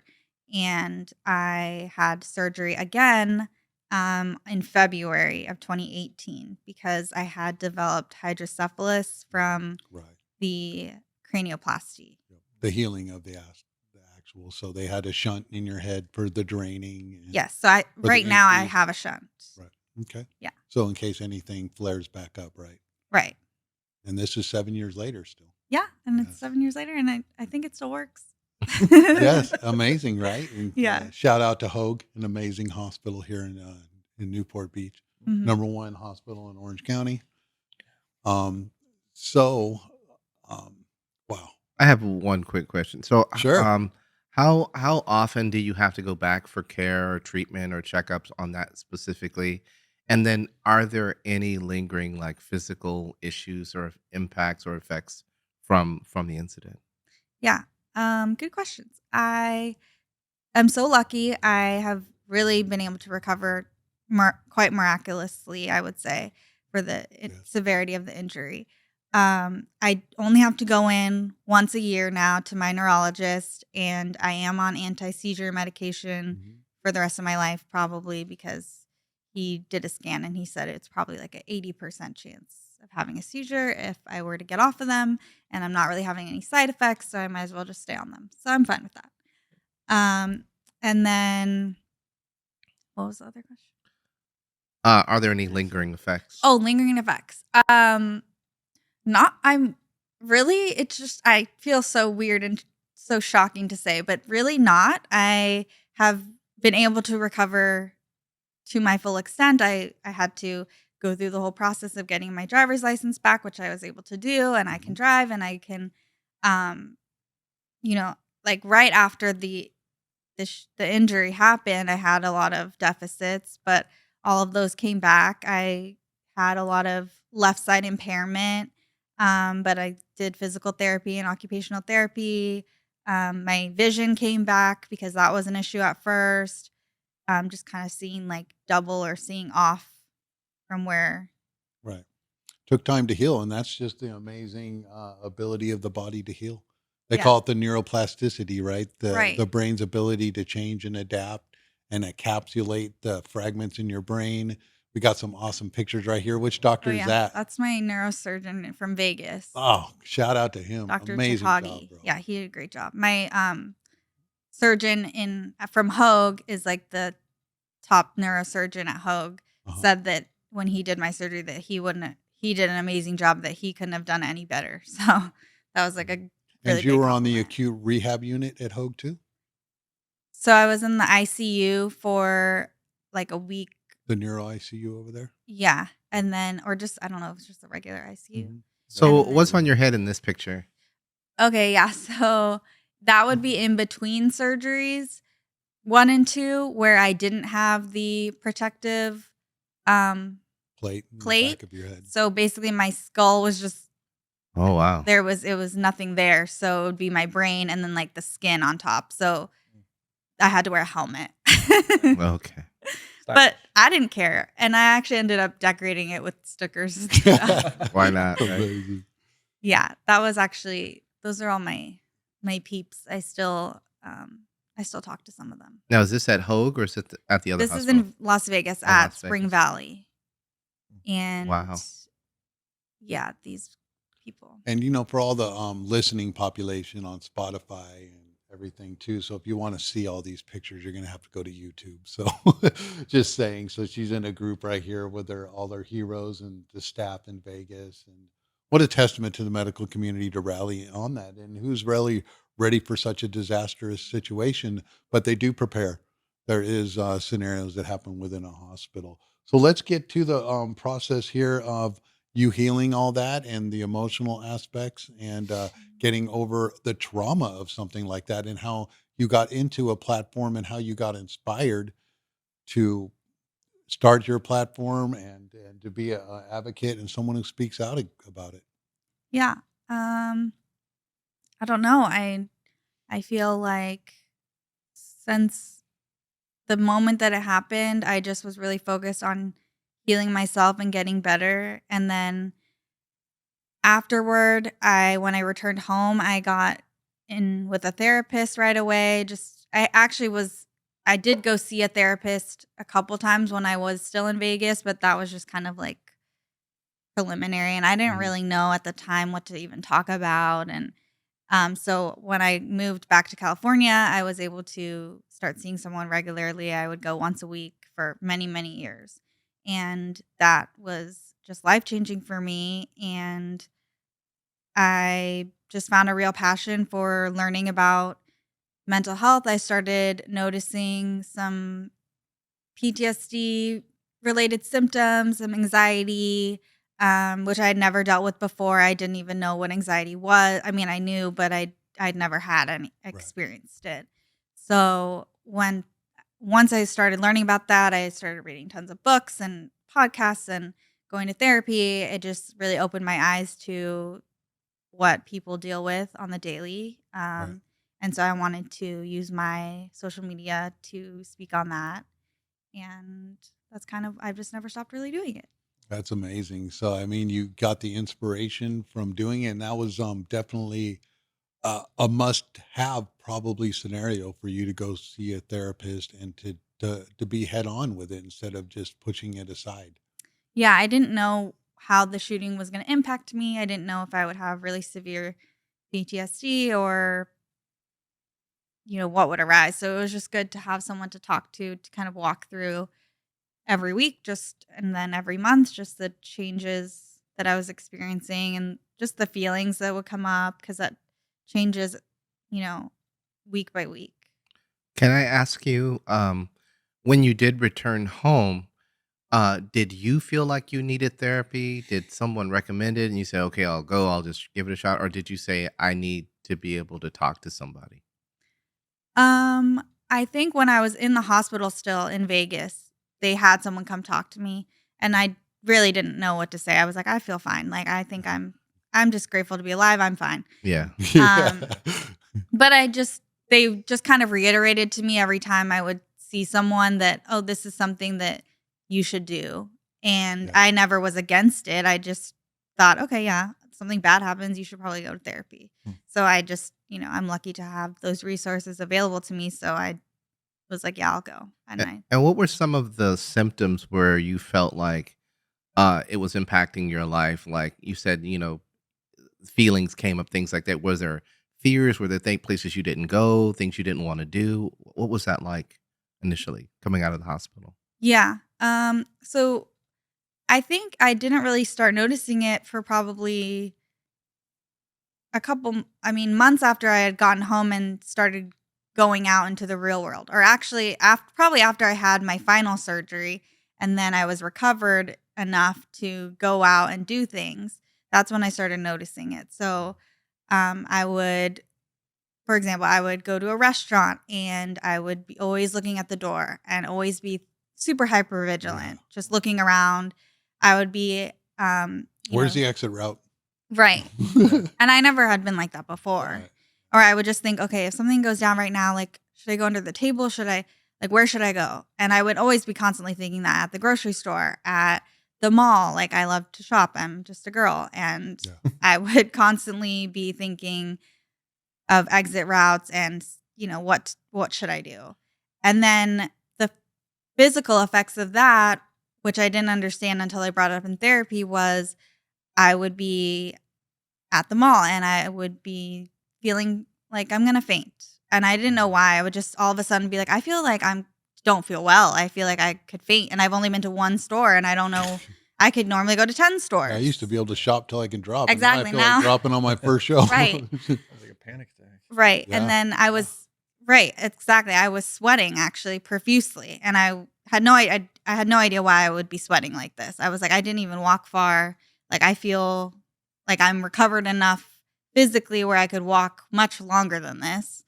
And I had surgery again in February of 2018 because I had developed hydrocephalus from Right. the cranioplasty. Yep. The healing of the actual. So they had a shunt in your head for the draining. And Yes. So the right now I increase. have a shunt. Right. Okay. Yeah. So in case anything flares back up, right? Right. And this is 7 years later still. Yeah. And Yes. it's 7 years later, and I think it still works. Yes. Amazing, right? And, Yeah. shout out to Hoag, an amazing hospital here in Newport Beach. Mhm. #1 hospital in Orange County. So, wow. I have one quick question. So, Sure. how often do you have to go back for care or treatment or checkups on that specifically? And then, are there any lingering like physical issues or impacts or effects from the incident? Yeah. Good questions. I am so lucky. I have really been able to recover quite miraculously, I would say, for the Yes. severity of the injury. I only have to go in once a year now to my neurologist, and I am on anti-seizure medication Mhm. for the rest of my life, probably because he did a scan and he said it's probably like an 80% chance of having a seizure if I were to get off of them, and I'm not really having any side effects, so I might as well just stay on them. So I'm fine with that. And then what was the other question? Are there any lingering effects? Oh, lingering effects. I'm really, it's just, I feel so weird and so shocking to say, but really not. I have been able to recover to my full extent. I had to go through the whole process of getting my driver's license back, which I was able to do, and I can drive, and I can, um, like right after the the injury happened, I had a lot of deficits, but all of those came back. I had a lot of left side impairment, but I did physical therapy and occupational therapy. My vision came back because that was an issue at first. Just kind of seeing like double or seeing off from where. Right. Took time to heal, and that's just the amazing ability of the body to heal. They Yeah. call it the neuroplasticity, right? The Right. brain's ability to change and adapt and encapsulate the fragments in your brain. We got some awesome pictures right here. Which Oh doctor is yeah, that? that's my neurosurgeon from Vegas, Oh, shout out to him. Dr. Amazing job, Chahagi. bro. Yeah, he did a great job. My surgeon from Hoag is like the top neurosurgeon at Hoag. Uh-huh. Said that when he did my surgery that he did an amazing job, that he couldn't have done any better. So that was like a really And you big were on the compliment. acute rehab unit at Hoag too? So I was in the ICU for like a week. The neuro ICU over there? Yeah. And then, or just, I don't know, it was just a regular ICU. Mhm. So And what's then, on your head in this picture? okay, yeah. So that would be in between surgeries 1 and 2, where I didn't have the protective Plate in the plate. back of your head. So basically my skull was just, Oh wow. it was nothing there. So it would be my brain and then like the skin on top. So I had to wear a helmet. Okay. But I didn't care. And I actually ended up decorating it with stickers and stuff. Why not, right? Amazing. Yeah, that was actually, those are all my peeps. I still talk to some of them. Now, is this at Hoag or is it at the other This is hospital? in Las Vegas Oh, at Las Spring Vegas. Valley. And Wow. yeah, these people. And for all the listening population on Spotify and everything too. So if you want to see all these pictures, you're going to have to go to YouTube. So just saying. So she's in a group right here with all their heroes and the staff in Vegas. And what a testament to the medical community to rally on that. And who's really ready for such a disastrous situation? But they do prepare. There is scenarios that happen within a hospital. So let's get to the process here of you healing all that and the emotional aspects and getting over the trauma of something like that and how you got into a platform and how you got inspired to start your platform and to be an advocate and someone who speaks out about it. Yeah. I don't know. I feel like since the moment that it happened, I just was really focused on healing myself and getting better. And then afterward, when I returned home, I got in with a therapist right away. I did go see a therapist a couple times when I was still in Vegas, but that was just kind of like preliminary. And I didn't Mhm. really know at the time what to even talk about. And so when I moved back to California, I was able to start seeing someone regularly. I would go once a week for many, many years. And that was just life changing for me. And I just found a real passion for learning about mental health. I started noticing some PTSD related symptoms, some anxiety, which I had never dealt with before. I didn't even know what anxiety was. I mean, I knew, but I'd never had any Right. experienced it. So once I started learning about that, I started reading tons of books and podcasts and going to therapy. It just really opened my eyes to what people deal with on the daily. Right. And so I wanted to use my social media to speak on that. And that's I've just never stopped really doing it. That's amazing. So, I mean, you got the inspiration from doing it, and that was definitely a must-have probably scenario for you to go see a therapist and to be head on with it instead of just pushing it aside. Yeah, I didn't know how the shooting was going to impact me. I didn't know if I would have really severe PTSD or, what would arise. So it was just good to have someone to talk to kind of walk through every week, and then every month, just the changes that I was experiencing and just the feelings that would come up because that changes, week by week. Can I ask you, when you did return home, did you feel like you needed therapy? Did someone recommend it and you said, okay, I'll go, I'll just give it a shot? Or did you say, I need to be able to talk to somebody? I think when I was in the hospital still in Vegas, they had someone come talk to me, and I really didn't know what to say. I was like, I feel fine. Like, I think I'm just grateful to be alive. I'm fine. Yeah. Um, But they just kind of reiterated to me every time I would see someone that, oh, this is something that you should do. And Yeah. I never was against it. I just thought, okay, yeah, something bad happens, you should probably go to therapy. So I just, I'm lucky to have those resources available to me. So I was like, yeah, I'll go. And And what were some of the symptoms where you felt like it was impacting your life? Like you said, feelings came up, things like that. Was there fears? Were there places you didn't go, things you didn't want to do? What was that like initially coming out of the hospital? yeah. So I think I didn't really start noticing it for probably months after I had gotten home and started going out into the real world. Or actually, probably after I had my final surgery and then I was recovered enough to go out and do things. That's when I started noticing it. So I would, for example, I would go to a restaurant and I would be always looking at the door and always be super hyper vigilant, just looking around. I would be, Where's the exit route? right. And I never had been like that before. Right. Or I would just think, okay, if something goes down right now, like, should I go under the table? Where should I go? And I would always be constantly thinking that at the grocery store, at the mall. Like, I love to shop. I'm just a girl. And Yeah. I would constantly be thinking of exit routes and, what should I do? And then the physical effects of that, which I didn't understand until I brought it up in therapy, was I would be at the mall and I would be feeling like I'm going to faint. And I didn't know why. I would just all of a sudden be like, I feel like don't feel well. I feel like I could faint. And I've only been to one store and I don't know. I could normally go to 10 stores. I used to be able to shop till I can drop. Exactly. And now I feel like dropping on my first show. Right. It was like a panic attack. Right. Yeah. And then I was right. Exactly. I was sweating actually profusely. And I had no idea why I would be sweating like this. I was like, I didn't even walk far. Like, I feel like I'm recovered enough physically where I could walk much longer than this.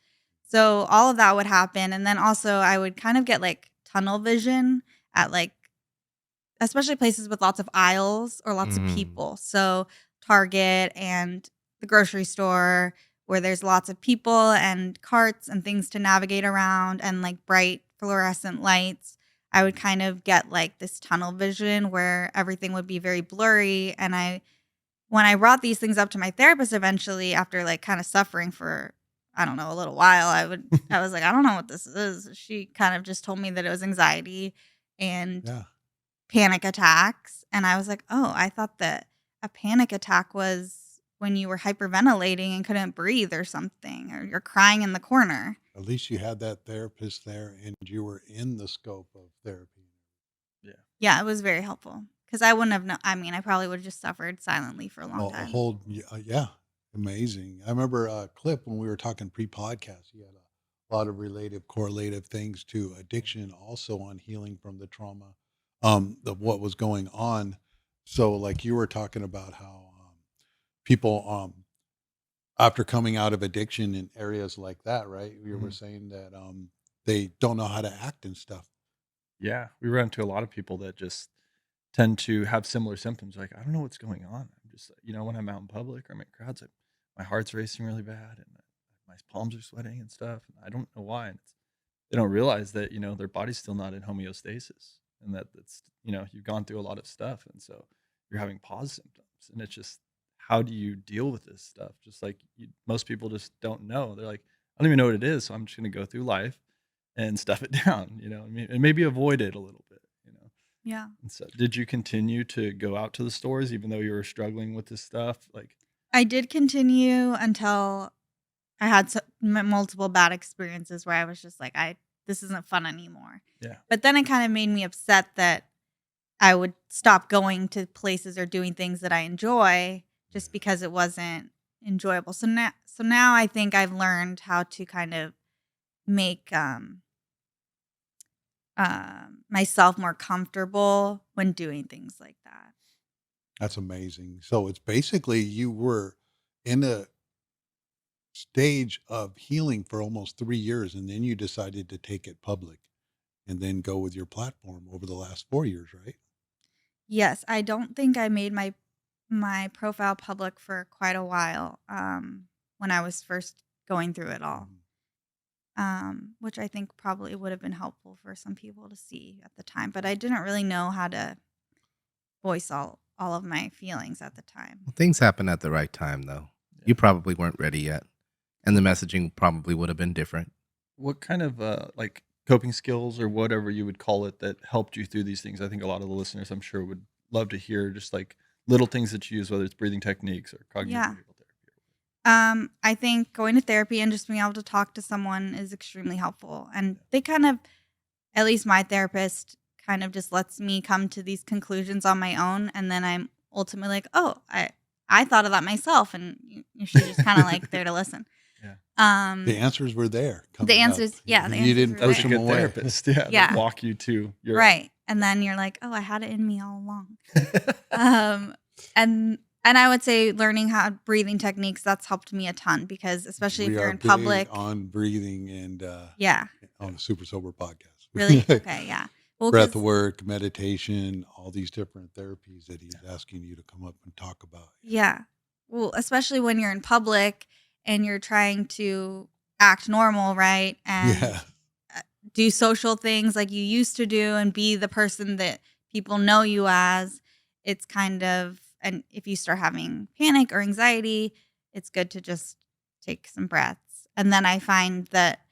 So all of that would happen. And then also I would kind of get like tunnel vision at like, especially places with lots of aisles or lots of people. So Target and the grocery store where there's lots of people and carts and things to navigate around and like bright fluorescent lights. I would kind of get like this tunnel vision where everything would be very blurry. And when I brought these things up to my therapist eventually, after like kind of suffering for, I don't know, a little while, I was like, I don't know what this is. She kind of just told me that it was anxiety and panic attacks. And I was like, oh, I thought that a panic attack was when you were hyperventilating and couldn't breathe or something, or you're crying in the corner. At least you had that therapist there and you were in the scope of therapy. Yeah, it was very helpful because I wouldn't have known. I mean, I probably would have just suffered silently for a long time. Amazing. I remember Clip when we were talking pre-podcast, he had a lot of correlative things to addiction, also on healing from the trauma of what was going on. So like you were talking about how people after coming out of addiction in areas like that, right? You were saying that they don't know how to act and stuff. Yeah, we run into a lot of people that just tend to have similar symptoms. Like, I don't know what's going on. I'm just, when I'm out in public or I'm at crowds, my heart's racing really bad and my palms are sweating and stuff. And I don't know why. And they don't realize that, their body's still not in homeostasis and that's, you've gone through a lot of stuff. And so you're having pause symptoms. And it's just, how do you deal with this stuff? Just like most people just don't know. They're like, I don't even know what it is. So I'm just going to go through life and stuff it down, and maybe avoid it a little bit, Yeah. And so did you continue to go out to the stores even though you were struggling with this stuff? Like, I did continue until I had multiple bad experiences where I was just like, this isn't fun anymore. yeah. But then it kind of made me upset that I would stop going to places or doing things that I enjoy just because it wasn't enjoyable. So now I think I've learned how to kind of make myself more comfortable when doing things like that. That's amazing. So it's basically you were in a stage of healing for almost 3 years, and then you decided to take it public and then go with your platform over the last 4 years, right? Yes, I don't think I made my profile public for quite a while, when I was first going through it all, which I think probably would have been helpful for some people to see at the time. But I didn't really know how to voice all of my feelings at the time. Well, things happen at the right time, though. Yeah. You probably weren't ready yet, and the messaging probably would have been different. What kind of like coping skills or whatever you would call it that helped you through these things? I think a lot of the listeners, I'm sure, would love to hear just like little things that you use, whether it's breathing techniques or cognitive Yeah. behavioral therapy. I think going to therapy and just being able to talk to someone is extremely helpful. And Yeah. they kind of, at least my therapist, kind of just lets me come to these conclusions on my own. And then I'm ultimately like, oh, I thought of that myself. And she's just kind of like there to listen. Yeah. The answers were there. The coming up. answers, yeah, the You answers didn't were That was push a there. them good away. therapist. Yeah. Yeah. To walk you to your Right. And then you're like, oh, I had it in me all along. And I would say learning how breathing techniques, that's helped me a ton, because especially if We you're are in big public. on breathing and Yeah. on the Super Sober podcast. Really? Okay. Yeah. Well, Breath 'cause- work, meditation, all these different therapies that he's asking you to come up and talk about. yeah. Well, especially when you're in public and you're trying to act normal, right? And Yeah. do social things like you used to do and be the person that people know you as. It's kind of, and if you start having panic or anxiety, it's good to just take some breaths. And then I find that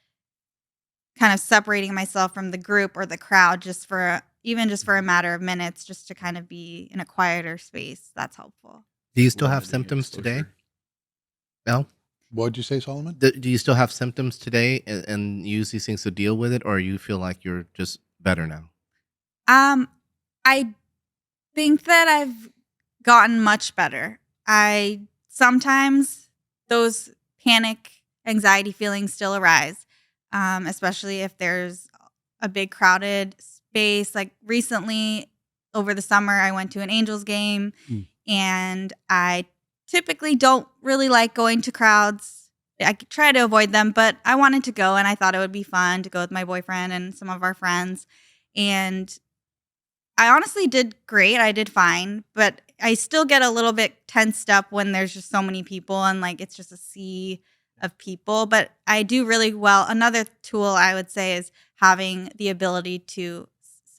kind of separating myself from the group or the crowd even just for a matter of minutes, just to kind of be in a quieter space, that's helpful. Do you still have Limiting symptoms today? exposure. No? What'd you say, Solomon? Do you still have symptoms today and use these things to deal with it, or you feel like you're just better now? I think that I've gotten much better. Sometimes those panic, anxiety feelings still arise, especially if there's a big crowded space. Like recently over the summer, I went to an Angels game, and I typically don't really like going to crowds. I try to avoid them, but I wanted to go, and I thought it would be fun to go with my boyfriend and some of our friends. And I honestly did great. I did fine, but I still get a little bit tensed up when there's just so many people and like it's just a sea of people. But I do really well. Another tool I would say is having the ability to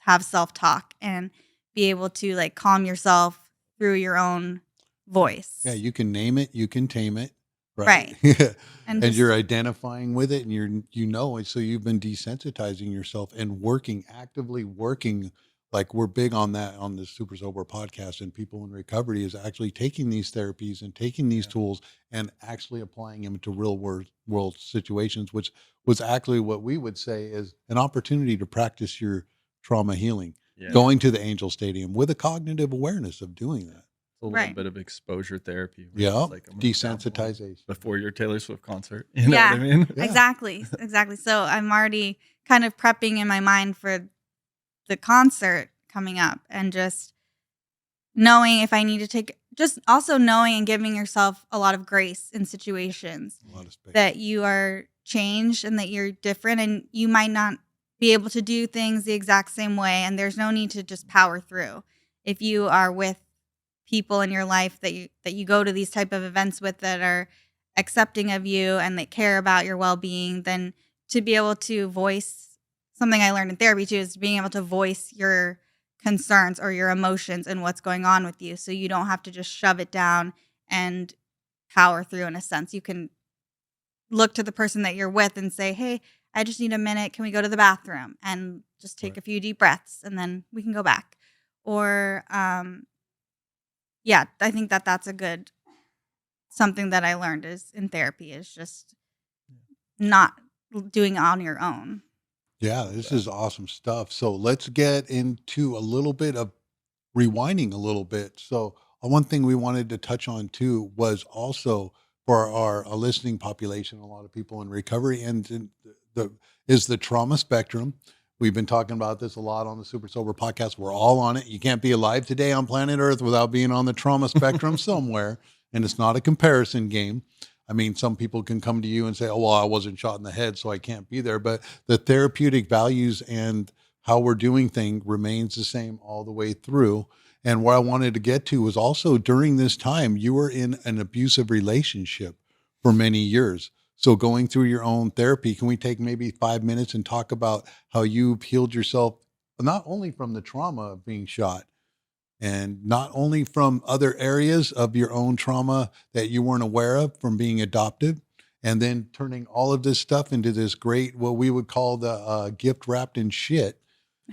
have self-talk and be able to like calm yourself through your own voice. Yeah, you can name it, you can tame it, Right. right? And And just- you're identifying with it, and and so you've been desensitizing yourself and actively working. Like we're big on that on the Super Sober podcast, and people in recovery is actually taking these therapies and taking these tools and actually applying them to real world situations, which was actually what we would say is an opportunity to practice your trauma healing. Yeah. Going to the Angel Stadium with a cognitive awareness of doing that. It's a little Right. bit of exposure therapy. where Yeah, it's like, I'm gonna download desensitization. before your Taylor Swift concert. You know Yeah. what I mean? Yeah. Exactly. So I'm already kind of prepping in my mind for the concert coming up, and just knowing if I need to just also knowing and giving yourself a lot of grace in situations A lot of space. that you are changed and that you're different, and you might not be able to do things the exact same way, and there's no need to just power through. If you are with people in your life that you go to these type of events with that are accepting of you and that care about your well-being, then to be able to voice something I learned in therapy too is being able to voice your concerns or your emotions and what's going on with you, so you don't have to just shove it down and power through. In a sense, you can look to the person that you're with and say, hey, I just need a minute, can we go to the bathroom, and just take Right. a few deep breaths and then we can go back. Or yeah, I think that's a good something that I learned is in therapy is just not doing it on your own. Yeah, this is awesome stuff. So let's get into a little bit of rewinding a little bit. So one thing we wanted to touch on too was also for our listening population, a lot of people in recovery, and is the trauma spectrum. We've been talking about this a lot on the Super Sober podcast. We're all on it. You can't be alive today on planet Earth without being on the trauma spectrum somewhere, and it's not a comparison game. I mean, some people can come to you and say, oh, well, I wasn't shot in the head, so I can't be there. But the therapeutic values and how we're doing things remains the same all the way through. And what I wanted to get to was also during this time, you were in an abusive relationship for many years. So going through your own therapy, can we take maybe 5 minutes and talk about how you've healed yourself, not only from the trauma of being shot, and not only from other areas of your own trauma that you weren't aware of from being adopted, and then turning all of this stuff into this great, what we would call the gift wrapped in shit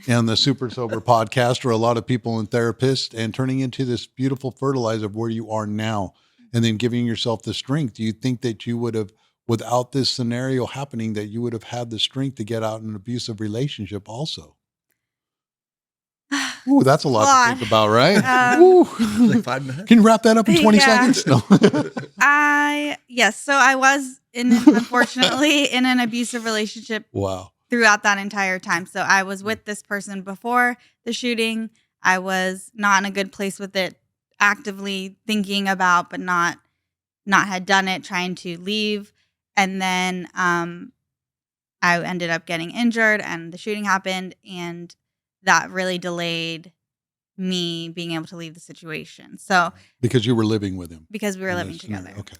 and the Super Sober podcast for a lot of people and therapists, and turning into this beautiful fertilizer of where you are now, and then giving yourself the strength. Do you think that you would have, without this scenario happening, that you would have had the strength to get out in an abusive relationship also? Ooh, that's a lot to think about, right? Ooh. Like 5 minutes. Can you wrap that up in 20 Yeah. seconds? No. Yes. So I was unfortunately in an abusive relationship Wow. throughout that entire time. So I was with this person before the shooting. I was not in a good place with it, actively thinking about, but not had done it, trying to leave. And then I ended up getting injured and the shooting happened, and that really delayed me being able to leave the situation. So Because you were living with him. because we were in living this scenario. together. Okay.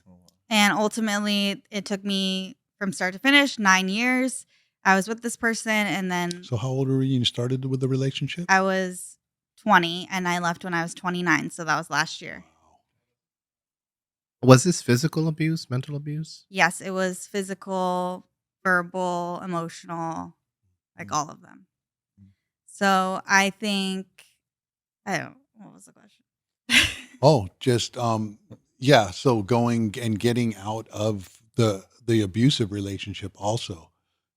And ultimately, it took me from start to finish 9 years. I was with this person, and then So how old were you when you started with the relationship? I was 20, and I left when I was 29. So that was last year. Was this physical abuse, mental abuse? Yes, it was physical, verbal, emotional, like all of them. So I think, what was the question? Oh, just yeah. So going and getting out of the abusive relationship also.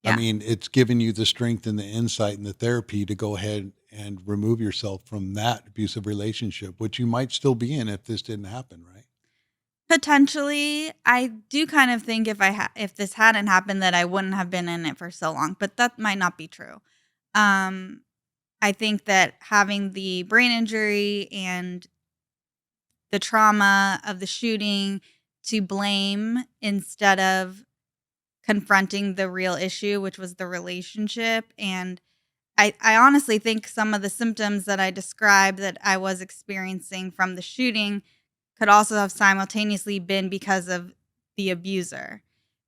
I Yeah. mean, it's given you the strength and the insight and the therapy to go ahead and remove yourself from that abusive relationship, which you might still be in if this didn't happen, right? Potentially, I do kind of think if this hadn't happened that I wouldn't have been in it for so long, but that might not be true. I think that having the brain injury and the trauma of the shooting to blame instead of confronting the real issue, which was the relationship. And I honestly think some of the symptoms that I described that I was experiencing from the shooting could also have simultaneously been because of the abuser.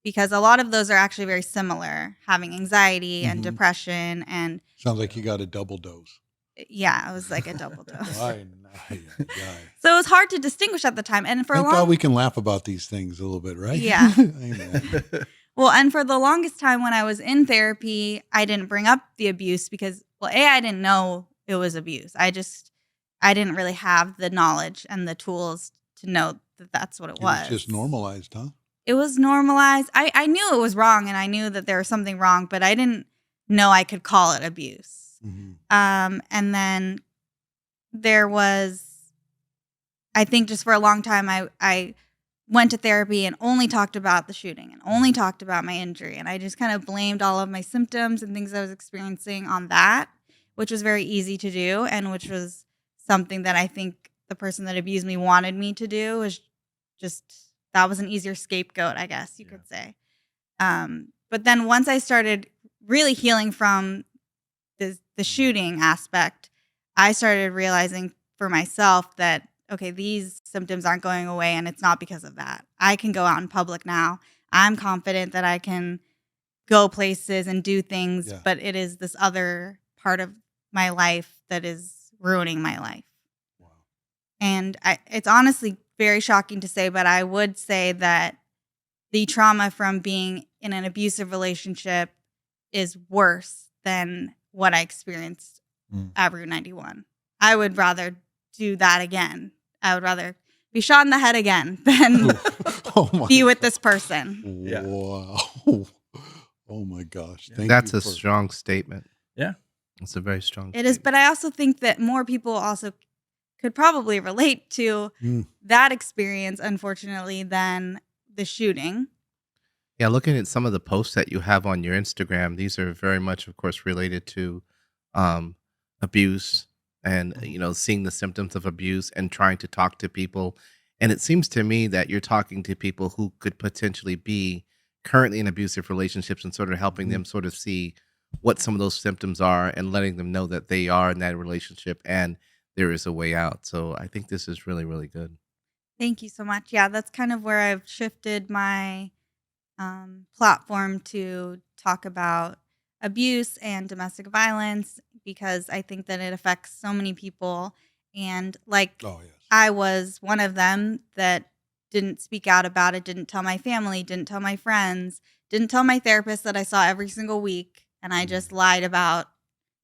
Because a lot of those are actually very similar, having anxiety and Mhm. depression. And Sounds like you got a double dose. yeah, it was like a double dose. Ay, ay, ay. So it was hard to distinguish at the time. And for Thank a God long we can laugh about these things a little bit, right? Yeah. Amen. Well, and for the longest time when I was in therapy, I didn't bring up the abuse because, well, I didn't know it was abuse. I didn't really have the knowledge and the tools to know that that's what it It was. was just normalized, huh? It was normalized. I knew it was wrong, and I knew that there was something wrong, but I didn't know I could call it abuse. Mhm. And then there was, I think just for a long time, I went to therapy and only talked about the shooting and only talked about my injury. And I just kind of blamed all of my symptoms and things I was experiencing on that, which was very easy to do. And which was something that I think the person that abused me wanted me to do, was just, that was an easier scapegoat, I guess you could say. But then once I started really healing from the shooting aspect, I started realizing for myself that, okay, these symptoms aren't going away, and it's not because of that. I can go out in public now. I'm confident that I can go places and do things, Yeah. but it is this other part of my life that is ruining my life. Wow. And it's honestly very shocking to say, but I would say that the trauma from being in an abusive relationship is worse than what I experienced at Route 91. I would rather do that again. I would rather be shot in the head again than Oh my be with this person. Yeah. Wow. Oh my gosh. Yeah. Thank That's you a for- strong statement. Yeah. It's a very strong It is, statement. but I also think that more people also could probably relate to Mm. that experience, unfortunately, than the shooting. Yeah, looking at some of the posts that you have on your Instagram, these are very much, of course, related to abuse and, seeing the symptoms of abuse and trying to talk to people And it seems to me that you're talking to people who could potentially be currently in abusive relationships and sort of helping Mhm. them sort of see what some of those symptoms are and letting them know that they are in that relationship and there is a way out. So I think this is really, really good. Thank you so much. Yeah, that's kind of where I've shifted my platform to talk about abuse and domestic violence because I think that it affects so many people. And like Oh, yes. I was one of them that didn't speak out about it, didn't tell my family, didn't tell my friends, didn't tell my therapist that I saw every single week. And I just lied about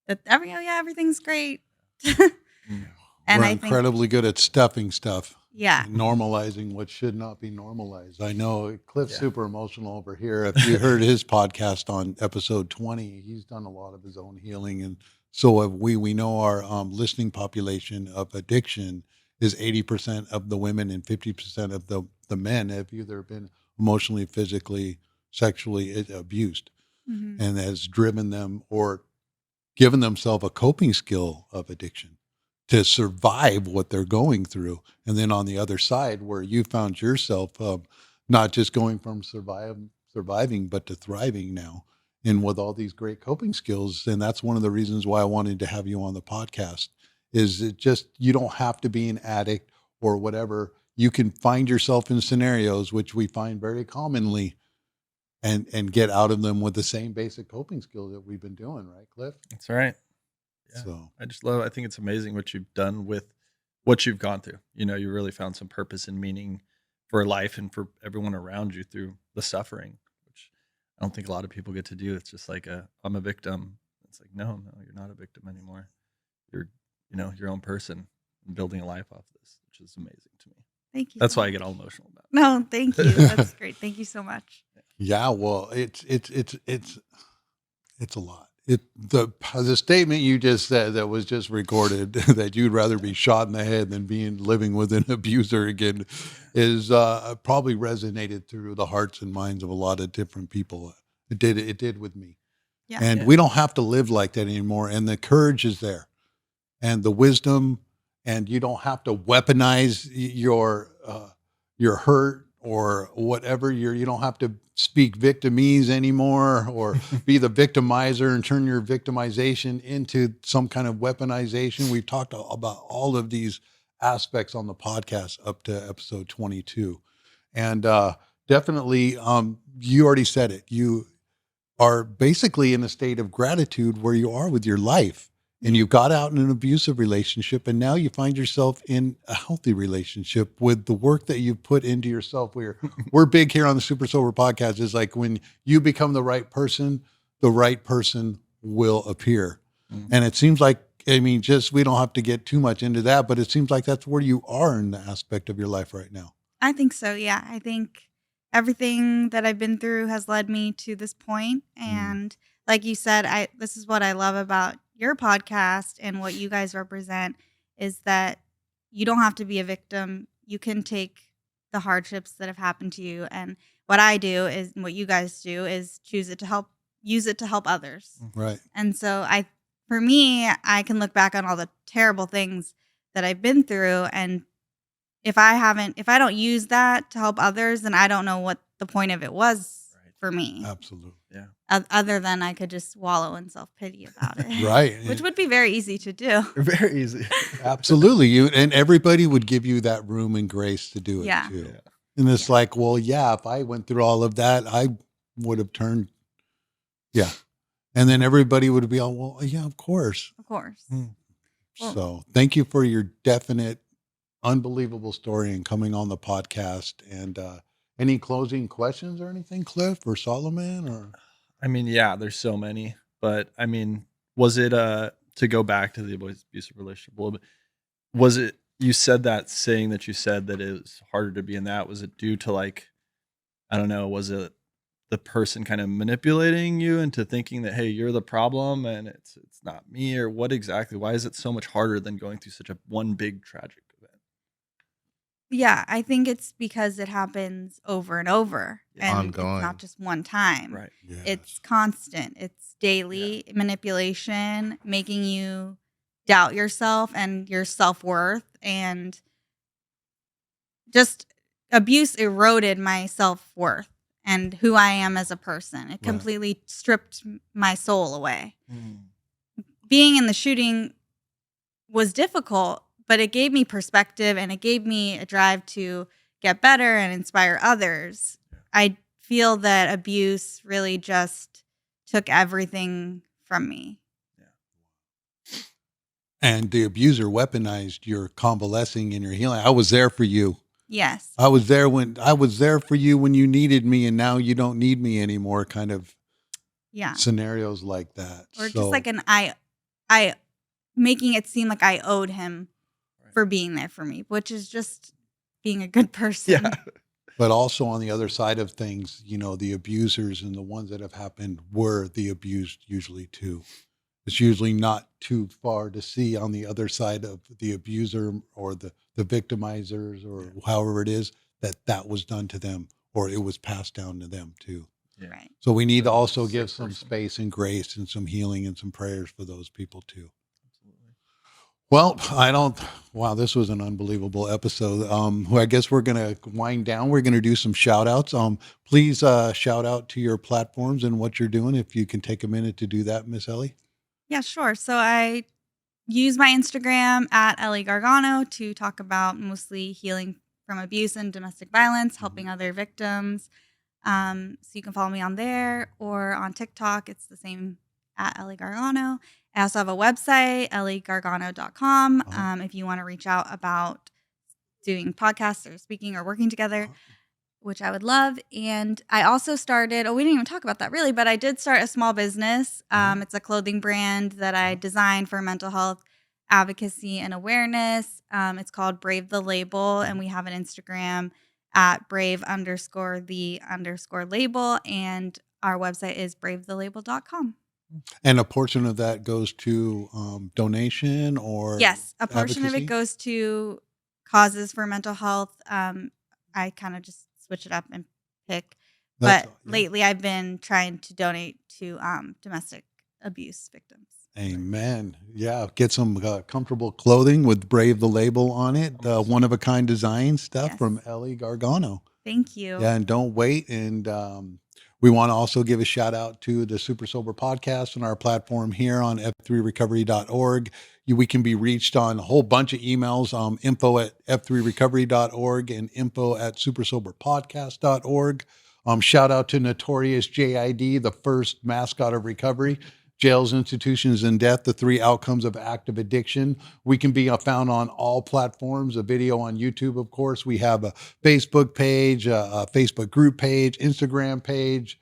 that oh yeah, everything's great. Mm. And We're I think, incredibly good at stuffing stuff yeah. and normalizing what should not be normalized. I know Cliff's Yeah. super emotional over here. If you heard his podcast on episode 20, he's done a lot of his own healing. And so have we. We know our listening population of addiction is 80% of the women and 50% of the men have either been emotionally, physically, sexually abused Mhm. and has driven them or given themselves a coping skill of addiction to survive what they're going through. And then on the other side, where you found yourself not just going from surviving, but to thriving now, and with all these great coping skills. And that's one of the reasons why I wanted to have you on the podcast. Is it just you don't have to be an addict or whatever. You can find yourself in scenarios which we find very commonly and get out of them with the same basic coping skills that we've been doing, right, Cliff? That's right. Yeah. So I think it's amazing what you've done with what you've gone through. You really found some purpose and meaning for life and for everyone around you through the suffering, which I don't think a lot of people get to do. It's just like I'm a victim. It's like, no, you're not a victim anymore. You're, your own person and building a life off this, which is amazing to me. Thank you. That's so why I much. get all emotional about it. No, thank you. That's great. Thank you so much. yeah, well, it's a lot. The statement you just said that was just recorded that you'd rather be shot in the head than living with an abuser again is probably resonated through the hearts and minds of a lot of different people. It did with me. Yeah. And Yeah. we don't have to live like that anymore. And the courage is there and the wisdom, and you don't have to weaponize your hurt or whatever. You don't have to speak victimese anymore or be the victimizer and turn your victimization into some kind of weaponization. We've talked about all of these aspects on the podcast up to episode 22, and definitely, you already said it. You are basically in a state of gratitude where you are with your life, and you got out in an abusive relationship, and now you find yourself in a healthy relationship with the work that you've put into yourself. We're big here on the Super Sober podcast. Is like when you become the right person will appear. Mhm. And it seems like, I mean, just we don't have to get too much into that, but it seems like that's where you are in the aspect of your life right now. I think so. Yeah. I think everything that I've been through has led me to this point. And like you said, this is what I love about your podcast and what you guys represent is that you don't have to be a victim. You can take the hardships that have happened to you. And what I do is what you guys do is use it to help others. Right. And so for me, I can look back on all the terrible things that I've been through, and if I don't use that to help others, then I don't know what the point of it was Right. for me. Absolutely. Yeah. Other than I could just wallow in self-pity about it. Right. Which would be very easy to do. Very easy. Absolutely. And everybody would give you that room and grace to do it Yeah. too. Yeah. And it's like, well, yeah, if I went through all of that, I would have turned. Yeah. And then everybody would be all, well, yeah, of course. Of course. Mm. Well- So thank you for your definite, unbelievable story and coming on the podcast. And any closing questions or anything, Cliff or Solomon? Or I mean, yeah, there's so many, but I mean, was it to go back to the abusive relationship a little bit? Was it you said that saying that you said that it was harder to be in that? Was it due to like, I don't know, was it the person kind of manipulating you into thinking that hey, you're the problem and it's not me, or what exactly? Why is it so much harder than going through such a one big tragic event? Yeah, I think it's because it happens over and over. Yeah. And Ongoing. it's not just one time. Right. yes. It's constant. It's daily manipulation, making you doubt yourself and your self-worth. And just abuse eroded my self-worth and who I am as a person. It completely stripped my soul away. Being in the shooting was difficult, but it gave me perspective and it gave me a drive to get better and inspire others. I feel that abuse really just took everything from me. And the abuser weaponized your convalescing and your healing. I was there for you. Yes. I was there for you when you needed me, and now you don't need me anymore. Kind of scenarios like that. Or just like I making it seem like I owed him for being there for me, which is just being a good person. Yeah. But also on the other side of things, the abusers and the ones that have happened were the abused usually too. It's usually not too far to see on the other side of the abuser or the victimizers or however it is that was done to them, or it was passed down to them too. Yeah. Right. So we need to also give some space and grace and some healing and some prayers for those people too. Well, wow, this was an unbelievable episode. I guess we're going to wind down. We're going to do some shout outs. Please shout out to your platforms and what you're doing. If you can take a minute to do that, Miss Ellie. Yeah, sure. So I use my Instagram at Elle Gargano to talk about mostly healing from abuse and domestic violence, helping other victims. So you can follow me on there or on TikTok. It's the same at Elle Gargano. I also have a website, ellegargano.com. If you want to reach out about doing podcasts or speaking or working together, which I would love. And I also started, we didn't even talk about that really, but I did start a small business. It's a clothing brand that I designed for mental health advocacy and awareness. It's called Brave the Label, and we have an Instagram at brave_the_label, and our website is bravethelabel.com. And a portion of that goes to donation or yes, a portion advocacy? of it goes to causes for mental health. I kind of just switch it up and pick. But lately I've been trying to donate to domestic abuse victims. Amen. Yeah. Get some comfortable clothing with Brave the Label on it. One-of-a-kind design stuff from Elle Gargano. Thank you. Yeah, and don't wait. And we want to also give a shout out to the Super Sober podcast on our platform here on f3recovery.org. We can be reached on a whole bunch of emails, info@f3recovery.org and info@supersoberpodcast.org. Shout out to Notorious JID, the first mascot of recovery. Jails, institutions, and death, the 3 outcomes of active addiction. We can be found on all platforms, a video on YouTube, of course. We have a Facebook page, a Facebook group page, Instagram page.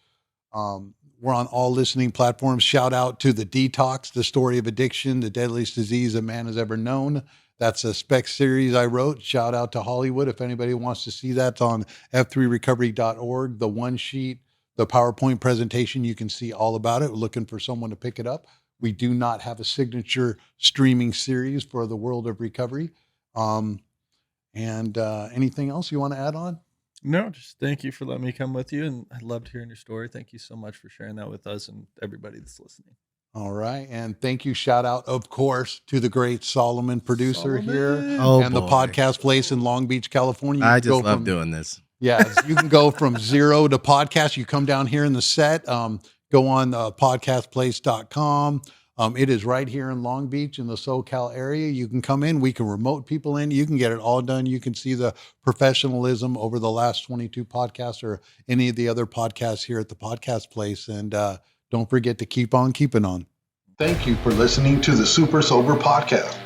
We're on all listening platforms. Shout out to The Detox, the story of addiction, the deadliest disease a man has ever known. That's a spec series I wrote. Shout out to Hollywood. If anybody wants to see that, it's on f3recovery.org, the one sheet. The PowerPoint presentation, you can see all about it. We're looking for someone to pick it up. We do not have a signature streaming series for the world of recovery. Anything else you want to add on? No, just thank you for letting me come with you. And I loved hearing your story. Thank you so much for sharing that with us and everybody that's listening. All right. And thank you. Shout out, of course, to the great Solomon producer here the podcast place in Long Beach, California. I just love doing this. Yeah, you can go from zero to podcast. You come down here in the set, go on podcastplace.com. It is right here in Long Beach in the SoCal area. You can come in. We can remote people in. You can get it all done. You can see the professionalism over the last 22 podcasts or any of the other podcasts here at the Podcast Place. And don't forget to keep on keeping on. Thank you for listening to the Super Sober Podcast.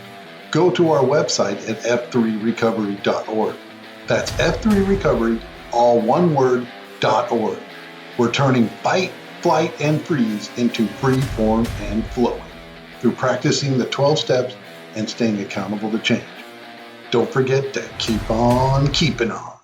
Go to our website at f3recovery.org. That's F3Recovery, all one word, .org. We're turning fight, flight, and freeze into free form and flowing through practicing the 12 steps and staying accountable to change. Don't forget to keep on keeping on.